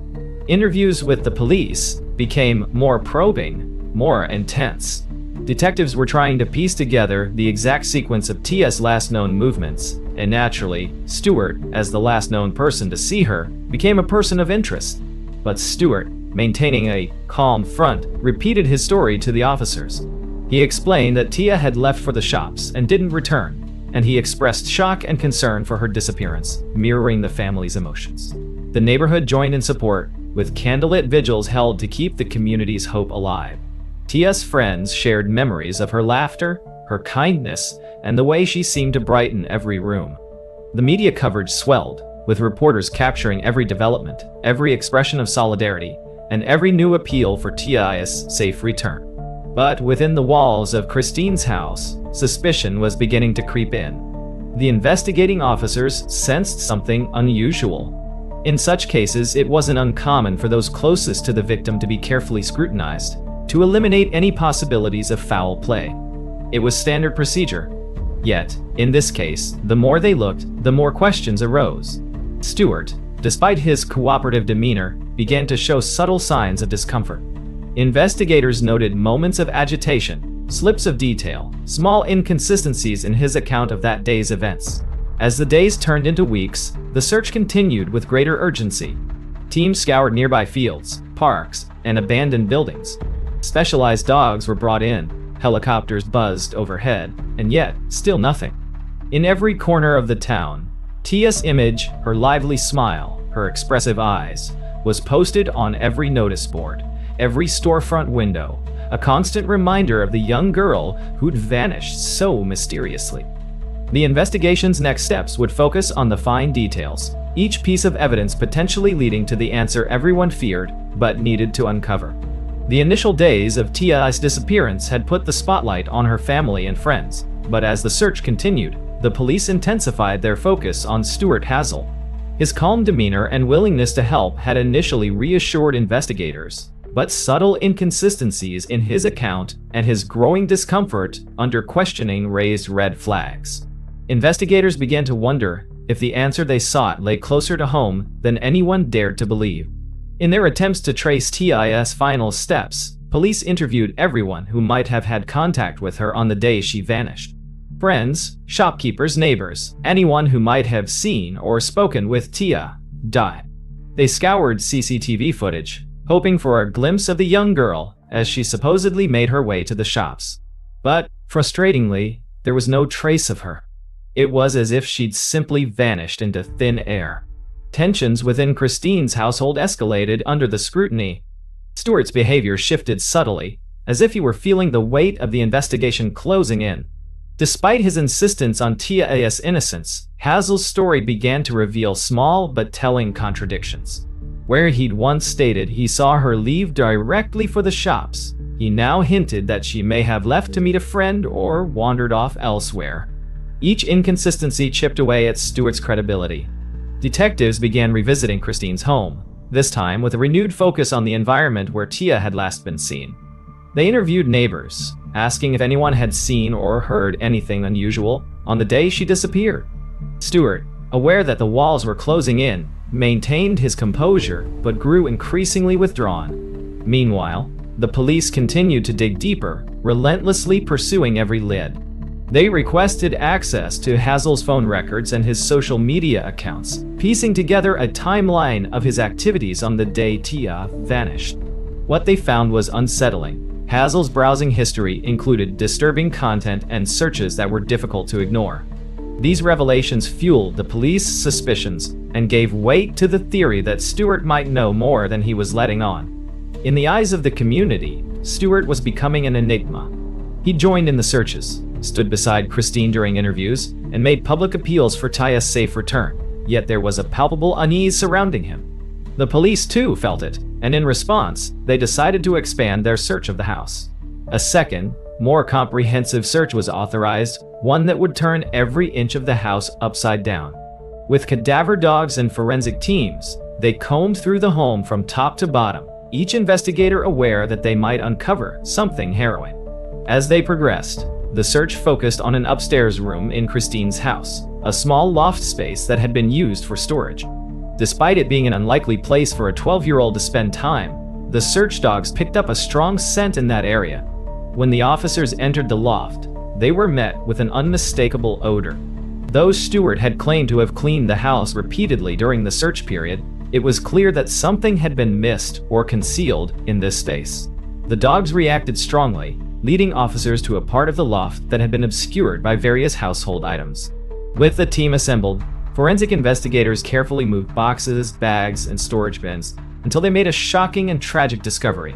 Interviews with the police became more probing, more intense. Detectives were trying to piece together the exact sequence of Tia's last known movements, and naturally, Stuart, as the last known person to see her, became a person of interest. But Stuart, maintaining a calm front, repeated his story to the officers. He explained that Tia had left for the shops and didn't return, and he expressed shock and concern for her disappearance, mirroring the family's emotions. The neighborhood joined in support, with candlelit vigils held to keep the community's hope alive. Tia's friends shared memories of her laughter, her kindness, and the way she seemed to brighten every room. The media coverage swelled, with reporters capturing every development, every expression of solidarity, and every new appeal for Tia's safe return. But within the walls of Christine's house, suspicion was beginning to creep in. The investigating officers sensed something unusual. In such cases, it wasn't uncommon for those closest to the victim to be carefully scrutinized, to eliminate any possibilities of foul play. It was standard procedure. Yet, in this case, the more they looked, the more questions arose. Stuart, despite his cooperative demeanor, began to show subtle signs of discomfort. Investigators noted moments of agitation, slips of detail, small inconsistencies in his account of that day's events. As the days turned into weeks, the search continued with greater urgency. Teams scoured nearby fields, parks, and abandoned buildings. Specialized dogs were brought in, helicopters buzzed overhead, and yet, still nothing. In every corner of the town, Tia's image, her lively smile, her expressive eyes, was posted on every notice board, every storefront window, a constant reminder of the young girl who'd vanished so mysteriously. The investigation's next steps would focus on the fine details, each piece of evidence potentially leading to the answer everyone feared but needed to uncover. The initial days of Tia's disappearance had put the spotlight on her family and friends, but as the search continued, the police intensified their focus on Stuart Hazel. His calm demeanor and willingness to help had initially reassured investigators, but subtle inconsistencies in his account and his growing discomfort under questioning raised red flags. Investigators began to wonder if the answer they sought lay closer to home than anyone dared to believe. In their attempts to trace Tia's final steps, police interviewed everyone who might have had contact with her on the day she vanished. Friends, shopkeepers, neighbors, anyone who might have seen or spoken with Tia died. They scoured CCTV footage, hoping for a glimpse of the young girl as she supposedly made her way to the shops. But, frustratingly, there was no trace of her. It was as if she'd simply vanished into thin air. Tensions within Christine's household escalated under the scrutiny. Stuart's behavior shifted subtly, as if he were feeling the weight of the investigation closing in. Despite his insistence on Tia's innocence, Hazel's story began to reveal small but telling contradictions. Where he'd once stated he saw her leave directly for the shops, he now hinted that she may have left to meet a friend or wandered off elsewhere. Each inconsistency chipped away at Stuart's credibility. Detectives began revisiting Christine's home, this time with a renewed focus on the environment where Tia had last been seen. They interviewed neighbors, asking if anyone had seen or heard anything unusual on the day she disappeared. Stuart, aware that the walls were closing in, maintained his composure but grew increasingly withdrawn. Meanwhile, the police continued to dig deeper, relentlessly pursuing every lead. They requested access to Hazel's phone records and his social media accounts, piecing together a timeline of his activities on the day Tia vanished. What they found was unsettling. Hazel's browsing history included disturbing content and searches that were difficult to ignore. These revelations fueled the police's suspicions and gave weight to the theory that Stuart might know more than he was letting on. In the eyes of the community, Stuart was becoming an enigma. He joined in the searches, stood beside Christine during interviews, and made public appeals for Tia's safe return, yet there was a palpable unease surrounding him. The police too felt it, and in response, they decided to expand their search of the house. A second, more comprehensive search was authorized, one that would turn every inch of the house upside down. With cadaver dogs and forensic teams, they combed through the home from top to bottom, each investigator aware that they might uncover something harrowing. As they progressed, the search focused on an upstairs room in Christine's house, a small loft space that had been used for storage. Despite it being an unlikely place for a 12-year-old to spend time, the search dogs picked up a strong scent in that area. When the officers entered the loft, they were met with an unmistakable odor. Though Stuart had claimed to have cleaned the house repeatedly during the search period, it was clear that something had been missed or concealed in this space. The dogs reacted strongly, leading officers to a part of the loft that had been obscured by various household items. With the team assembled, forensic investigators carefully moved boxes, bags, and storage bins until they made a shocking and tragic discovery.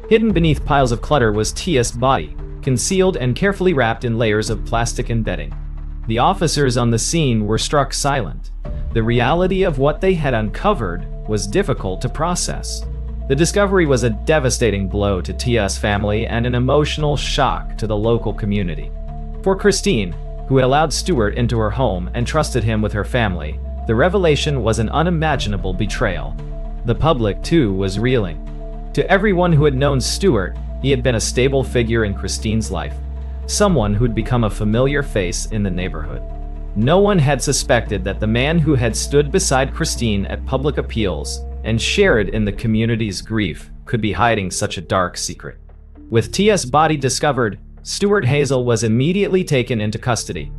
Hidden beneath piles of clutter was Tia's body, concealed and carefully wrapped in layers of plastic and bedding. The officers on the scene were struck silent. The reality of what they had uncovered was difficult to process. The discovery was a devastating blow to Tia's family and an emotional shock to the local community. For Christine, who had allowed Stuart into her home and trusted him with her family, the revelation was an unimaginable betrayal. The public, too, was reeling. To everyone who had known Stuart, he had been a stable figure in Christine's life, someone who'd become a familiar face in the neighborhood. No one had suspected that the man who had stood beside Christine at public appeals and shared in the community's grief could be hiding such a dark secret. With Tia's body discovered, Stuart Hazel was immediately taken into custody.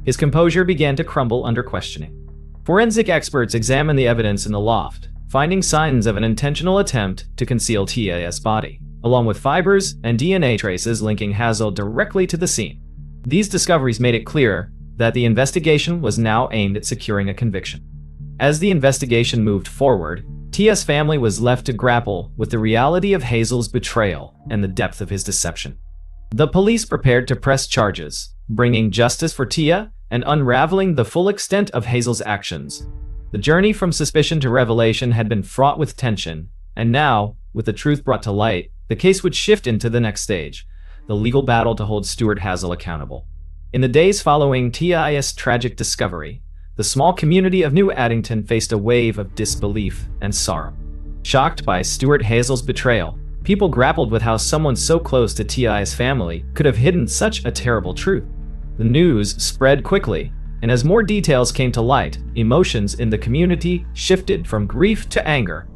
His composure began to crumble under questioning. Forensic experts examined the evidence in the loft, finding signs of an intentional attempt to conceal Tia's body, along with fibers and DNA traces linking Hazel directly to the scene. These discoveries made it clear that the investigation was now aimed at securing a conviction. As the investigation moved forward, Tia's family was left to grapple with the reality of Hazel's betrayal and the depth of his deception. The police prepared to press charges, bringing justice for Tia and unraveling the full extent of Hazel's actions. The journey from suspicion to revelation had been fraught with tension, and now, with the truth brought to light, the case would shift into the next stage, the legal battle to hold Stuart Hazel accountable. In the days following Tia's tragic discovery, the small community of New Addington faced a wave of disbelief and sorrow. Shocked by Stuart Hazel's betrayal, people grappled with how someone so close to Tia's family could have hidden such a terrible truth. The news spread quickly, and as more details came to light, emotions in the community shifted from grief to anger.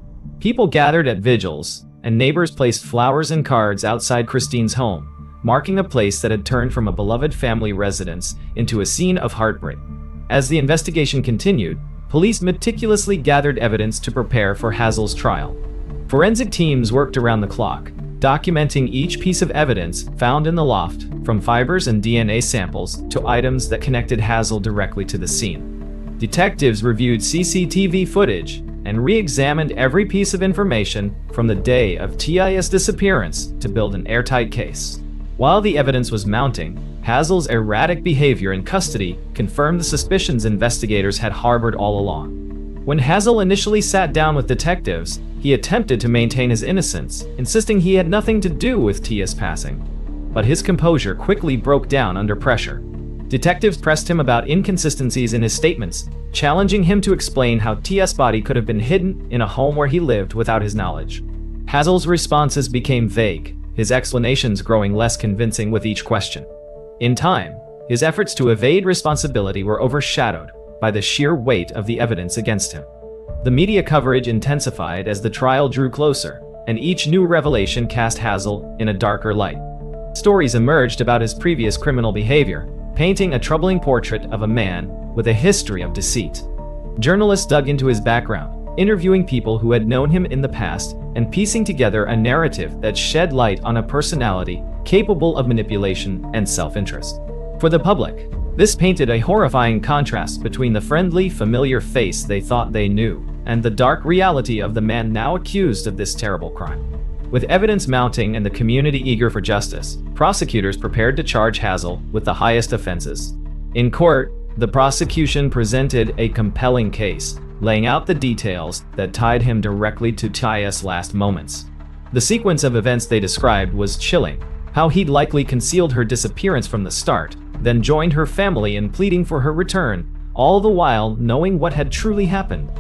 People gathered at vigils, and neighbors placed flowers and cards outside Christine's home, marking a place that had turned from a beloved family residence into a scene of heartbreak. As the investigation continued, police meticulously gathered evidence to prepare for Hazel's trial. Forensic teams worked around the clock, documenting each piece of evidence found in the loft, from fibers and DNA samples to items that connected Hazel directly to the scene. Detectives reviewed CCTV footage and re-examined every piece of information from the day of Tia's disappearance to build an airtight case. While the evidence was mounting, Hazel's erratic behavior in custody confirmed the suspicions investigators had harbored all along. When Hazel initially sat down with detectives, he attempted to maintain his innocence, insisting he had nothing to do with Tia's passing. But his composure quickly broke down under pressure. Detectives pressed him about inconsistencies in his statements, challenging him to explain how Tia's body could have been hidden in a home where he lived without his knowledge. Hazel's responses became vague, his explanations growing less convincing with each question. In time, his efforts to evade responsibility were overshadowed by the sheer weight of the evidence against him. The media coverage intensified as the trial drew closer, and each new revelation cast Hazel in a darker light. Stories emerged about his previous criminal behavior, painting a troubling portrait of a man with a history of deceit. Journalists dug into his background, interviewing people who had known him in the past and piecing together a narrative that shed light on a personality capable of manipulation and self-interest. For the public, this painted a horrifying contrast between the friendly, familiar face they thought they knew and the dark reality of the man now accused of this terrible crime. With evidence mounting and the community eager for justice, prosecutors prepared to charge Hazel with the highest offenses. In court, the prosecution presented a compelling case, laying out the details that tied him directly to Tia's last moments. The sequence of events they described was chilling: how he'd likely concealed her disappearance from the start, then joined her family in pleading for her return, all the while knowing what had truly happened.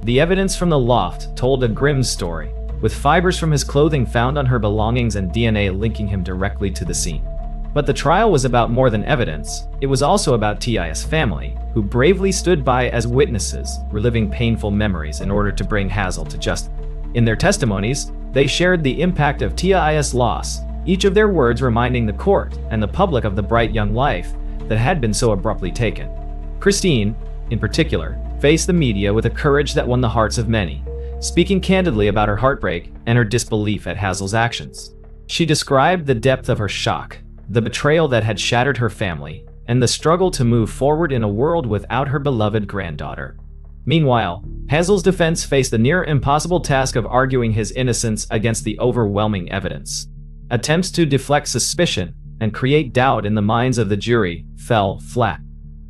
The evidence from the loft told a grim story, with fibers from his clothing found on her belongings and DNA linking him directly to the scene. But the trial was about more than evidence. It was also about Tia's family, who bravely stood by as witnesses, reliving painful memories in order to bring Hazel to justice. In their testimonies, they shared the impact of Tia's loss, each of their words reminding the court and the public of the bright young life that had been so abruptly taken. Christine, in particular, faced the media with a courage that won the hearts of many, speaking candidly about her heartbreak and her disbelief at Hazel's actions. She described the depth of her shock, the betrayal that had shattered her family, and the struggle to move forward in a world without her beloved granddaughter. Meanwhile, Hazel's defense faced the near-impossible task of arguing his innocence against the overwhelming evidence. Attempts to deflect suspicion and create doubt in the minds of the jury fell flat.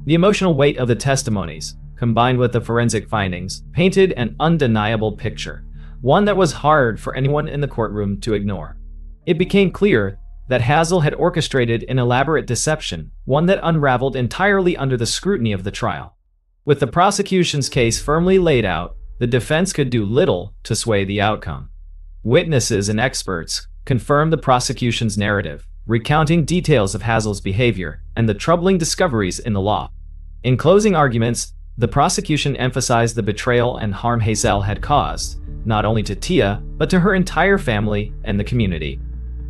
The emotional weight of the testimonies, combined with the forensic findings, painted an undeniable picture, one that was hard for anyone in the courtroom to ignore. It became clear that Hazel had orchestrated an elaborate deception, one that unraveled entirely under the scrutiny of the trial. With the prosecution's case firmly laid out, the defense could do little to sway the outcome. Witnesses and experts confirmed the prosecution's narrative, recounting details of Hazel's behavior and the troubling discoveries in the law. In closing arguments, the prosecution emphasized the betrayal and harm Hazel had caused, not only to Tia, but to her entire family and the community.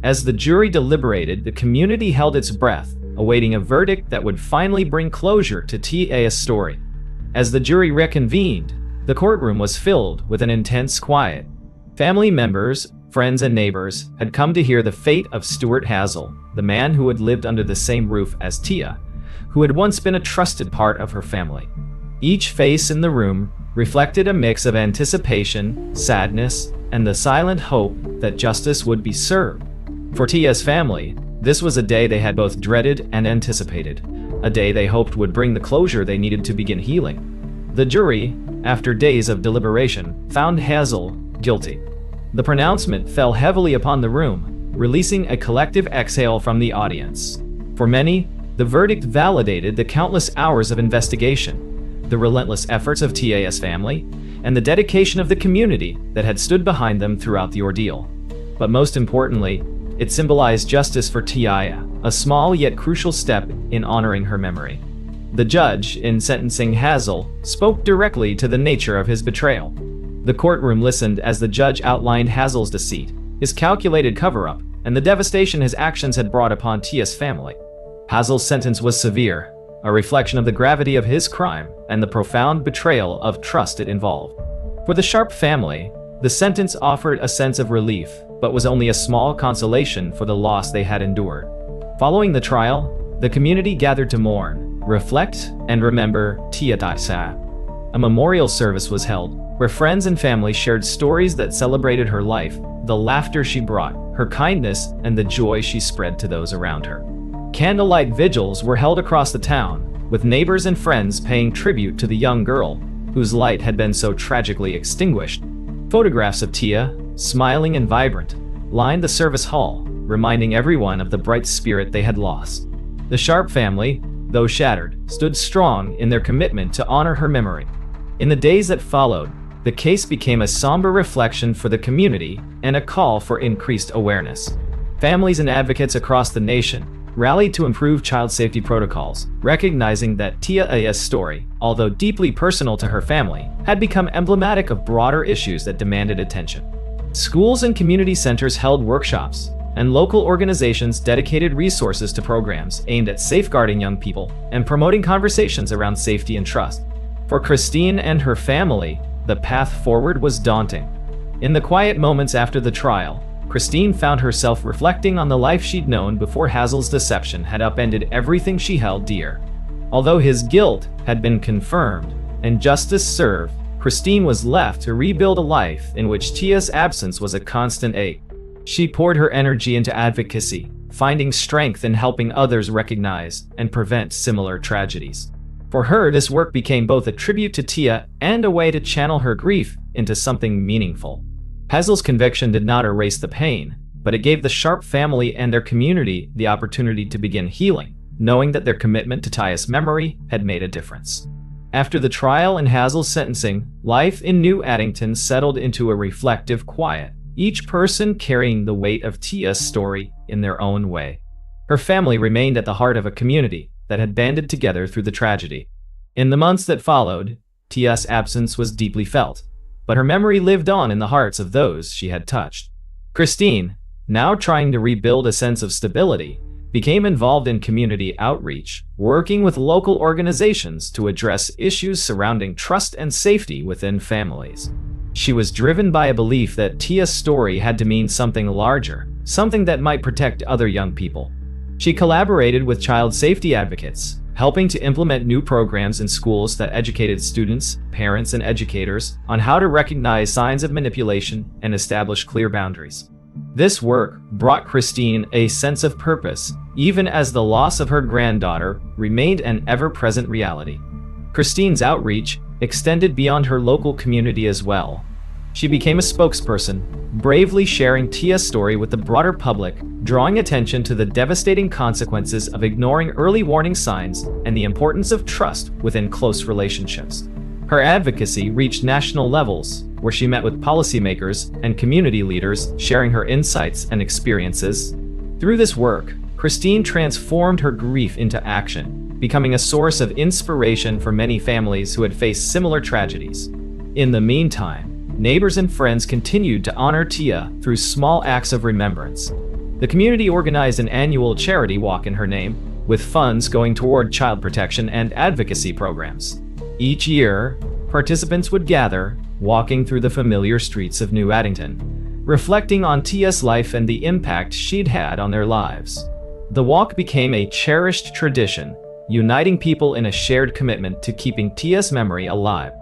As the jury deliberated, the community held its breath, awaiting a verdict that would finally bring closure to Tia's story. As the jury reconvened, the courtroom was filled with an intense quiet. Family members, friends, and neighbors had come to hear the fate of Stuart Hazel, the man who had lived under the same roof as Tia, who had once been a trusted part of her family. Each face in the room reflected a mix of anticipation, sadness, and the silent hope that justice would be served. For Tia's family, this was a day they had both dreaded and anticipated, a day they hoped would bring the closure they needed to begin healing. The jury, after days of deliberation, found Hazel guilty. The pronouncement fell heavily upon the room, releasing a collective exhale from the audience. For many, the verdict validated the countless hours of investigation, the relentless efforts of Tia's family, and the dedication of the community that had stood behind them throughout the ordeal. But most importantly, it symbolized justice for Tia, a small yet crucial step in honoring her memory. The judge, in sentencing Hazel, spoke directly to the nature of his betrayal. The courtroom listened as the judge outlined Hazel's deceit, his calculated cover-up, and the devastation his actions had brought upon Tia's family. Hazel's sentence was severe, a reflection of the gravity of his crime and the profound betrayal of trust it involved. For the Sharp family, the sentence offered a sense of relief, but was only a small consolation for the loss they had endured. Following the trial, the community gathered to mourn, reflect, and remember Tia Taisa. A memorial service was held, where friends and family shared stories that celebrated her life, the laughter she brought, her kindness, and the joy she spread to those around her. Candlelight vigils were held across the town, with neighbors and friends paying tribute to the young girl, whose light had been so tragically extinguished. Photographs of Tia, smiling and vibrant, lined the service hall, reminding everyone of the bright spirit they had lost. The Sharp family, though shattered, stood strong in their commitment to honor her memory. In the days that followed, the case became a somber reflection for the community and a call for increased awareness. Families and advocates across the nation rallied to improve child safety protocols, recognizing that Tia's story, although deeply personal to her family, had become emblematic of broader issues that demanded attention. Schools and community centers held workshops, and local organizations dedicated resources to programs aimed at safeguarding young people and promoting conversations around safety and trust. For Christine and her family, the path forward was daunting. In the quiet moments after the trial, Christine found herself reflecting on the life she'd known before Hazel's deception had upended everything she held dear. Although his guilt had been confirmed and justice served, Christine was left to rebuild a life in which Tia's absence was a constant ache. She poured her energy into advocacy, finding strength in helping others recognize and prevent similar tragedies. For her, this work became both a tribute to Tia and a way to channel her grief into something meaningful. Hazel's conviction did not erase the pain, but it gave the Sharp family and their community the opportunity to begin healing, knowing that their commitment to Tia's memory had made a difference. After the trial and Hazel's sentencing, life in New Addington settled into a reflective quiet, each person carrying the weight of Tia's story in their own way. Her family remained at the heart of a community that had banded together through the tragedy. In the months that followed, Tia's absence was deeply felt, but her memory lived on in the hearts of those she had touched. Christine, now trying to rebuild a sense of stability, became involved in community outreach, working with local organizations to address issues surrounding trust and safety within families. She was driven by a belief that Tia's story had to mean something larger, something that might protect other young people. She collaborated with child safety advocates, helping to implement new programs in schools that educated students, parents, and educators on how to recognize signs of manipulation and establish clear boundaries. This work brought Christine a sense of purpose, even as the loss of her granddaughter remained an ever-present reality. Christine's outreach extended beyond her local community as well. She became a spokesperson, bravely sharing Tia's story with the broader public, drawing attention to the devastating consequences of ignoring early warning signs and the importance of trust within close relationships. Her advocacy reached national levels, where she met with policymakers and community leaders, sharing her insights and experiences. Through this work, Christine transformed her grief into action, becoming a source of inspiration for many families who had faced similar tragedies. In the meantime, neighbors and friends continued to honor Tia through small acts of remembrance. The community organized an annual charity walk in her name, with funds going toward child protection and advocacy programs. Each year, participants would gather, walking through the familiar streets of New Addington, reflecting on Tia's life and the impact she'd had on their lives. The walk became a cherished tradition, uniting people in a shared commitment to keeping Tia's memory alive.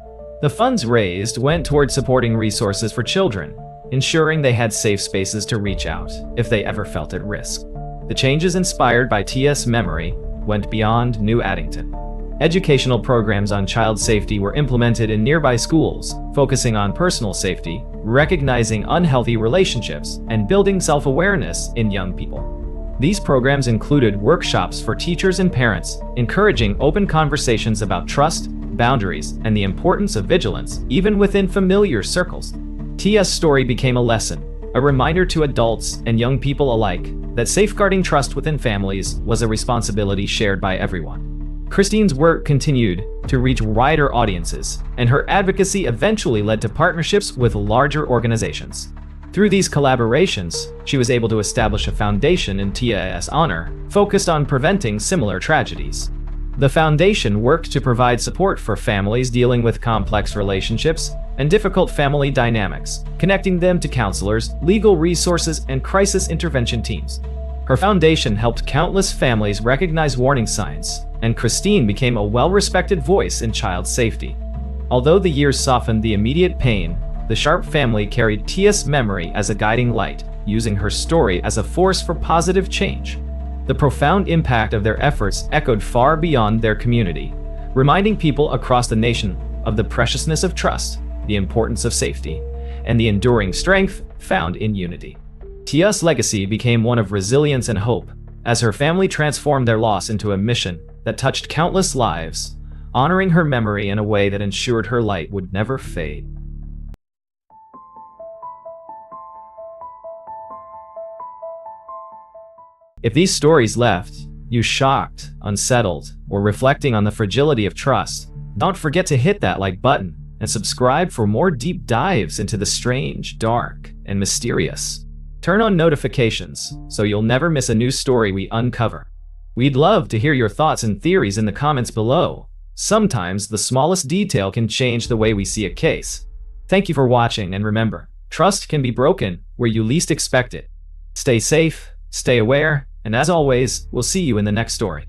The funds raised went toward supporting resources for children, ensuring they had safe spaces to reach out if they ever felt at risk. The changes inspired by Tia's memory went beyond New Addington. Educational programs on child safety were implemented in nearby schools, focusing on personal safety, recognizing unhealthy relationships, and building self-awareness in young people. These programs included workshops for teachers and parents, encouraging open conversations about trust, boundaries, and the importance of vigilance, even within familiar circles. Tia's story became a lesson, a reminder to adults and young people alike that safeguarding trust within families was a responsibility shared by everyone. Christine's work continued to reach wider audiences, and her advocacy eventually led to partnerships with larger organizations. Through these collaborations, she was able to establish a foundation in Tia's honor, focused on preventing similar tragedies. The foundation worked to provide support for families dealing with complex relationships and difficult family dynamics, connecting them to counselors, legal resources, and crisis intervention teams. Her foundation helped countless families recognize warning signs, and Christine became a well-respected voice in child safety. Although the years softened the immediate pain, the Sharp family carried Tia's memory as a guiding light, using her story as a force for positive change. The profound impact of their efforts echoed far beyond their community, reminding people across the nation of the preciousness of trust, the importance of safety, and the enduring strength found in unity. Tia's legacy became one of resilience and hope, as her family transformed their loss into a mission that touched countless lives, honoring her memory in a way that ensured her light would never fade. If these stories left you shocked, unsettled, or reflecting on the fragility of trust, don't forget to hit that like button and subscribe for more deep dives into the strange, dark, and mysterious. Turn on notifications so you'll never miss a new story we uncover. We'd love to hear your thoughts and theories in the comments below. Sometimes the smallest detail can change the way we see a case. Thank you for watching, and remember, trust can be broken where you least expect it. Stay safe, stay aware, and as always, we'll see you in the next story.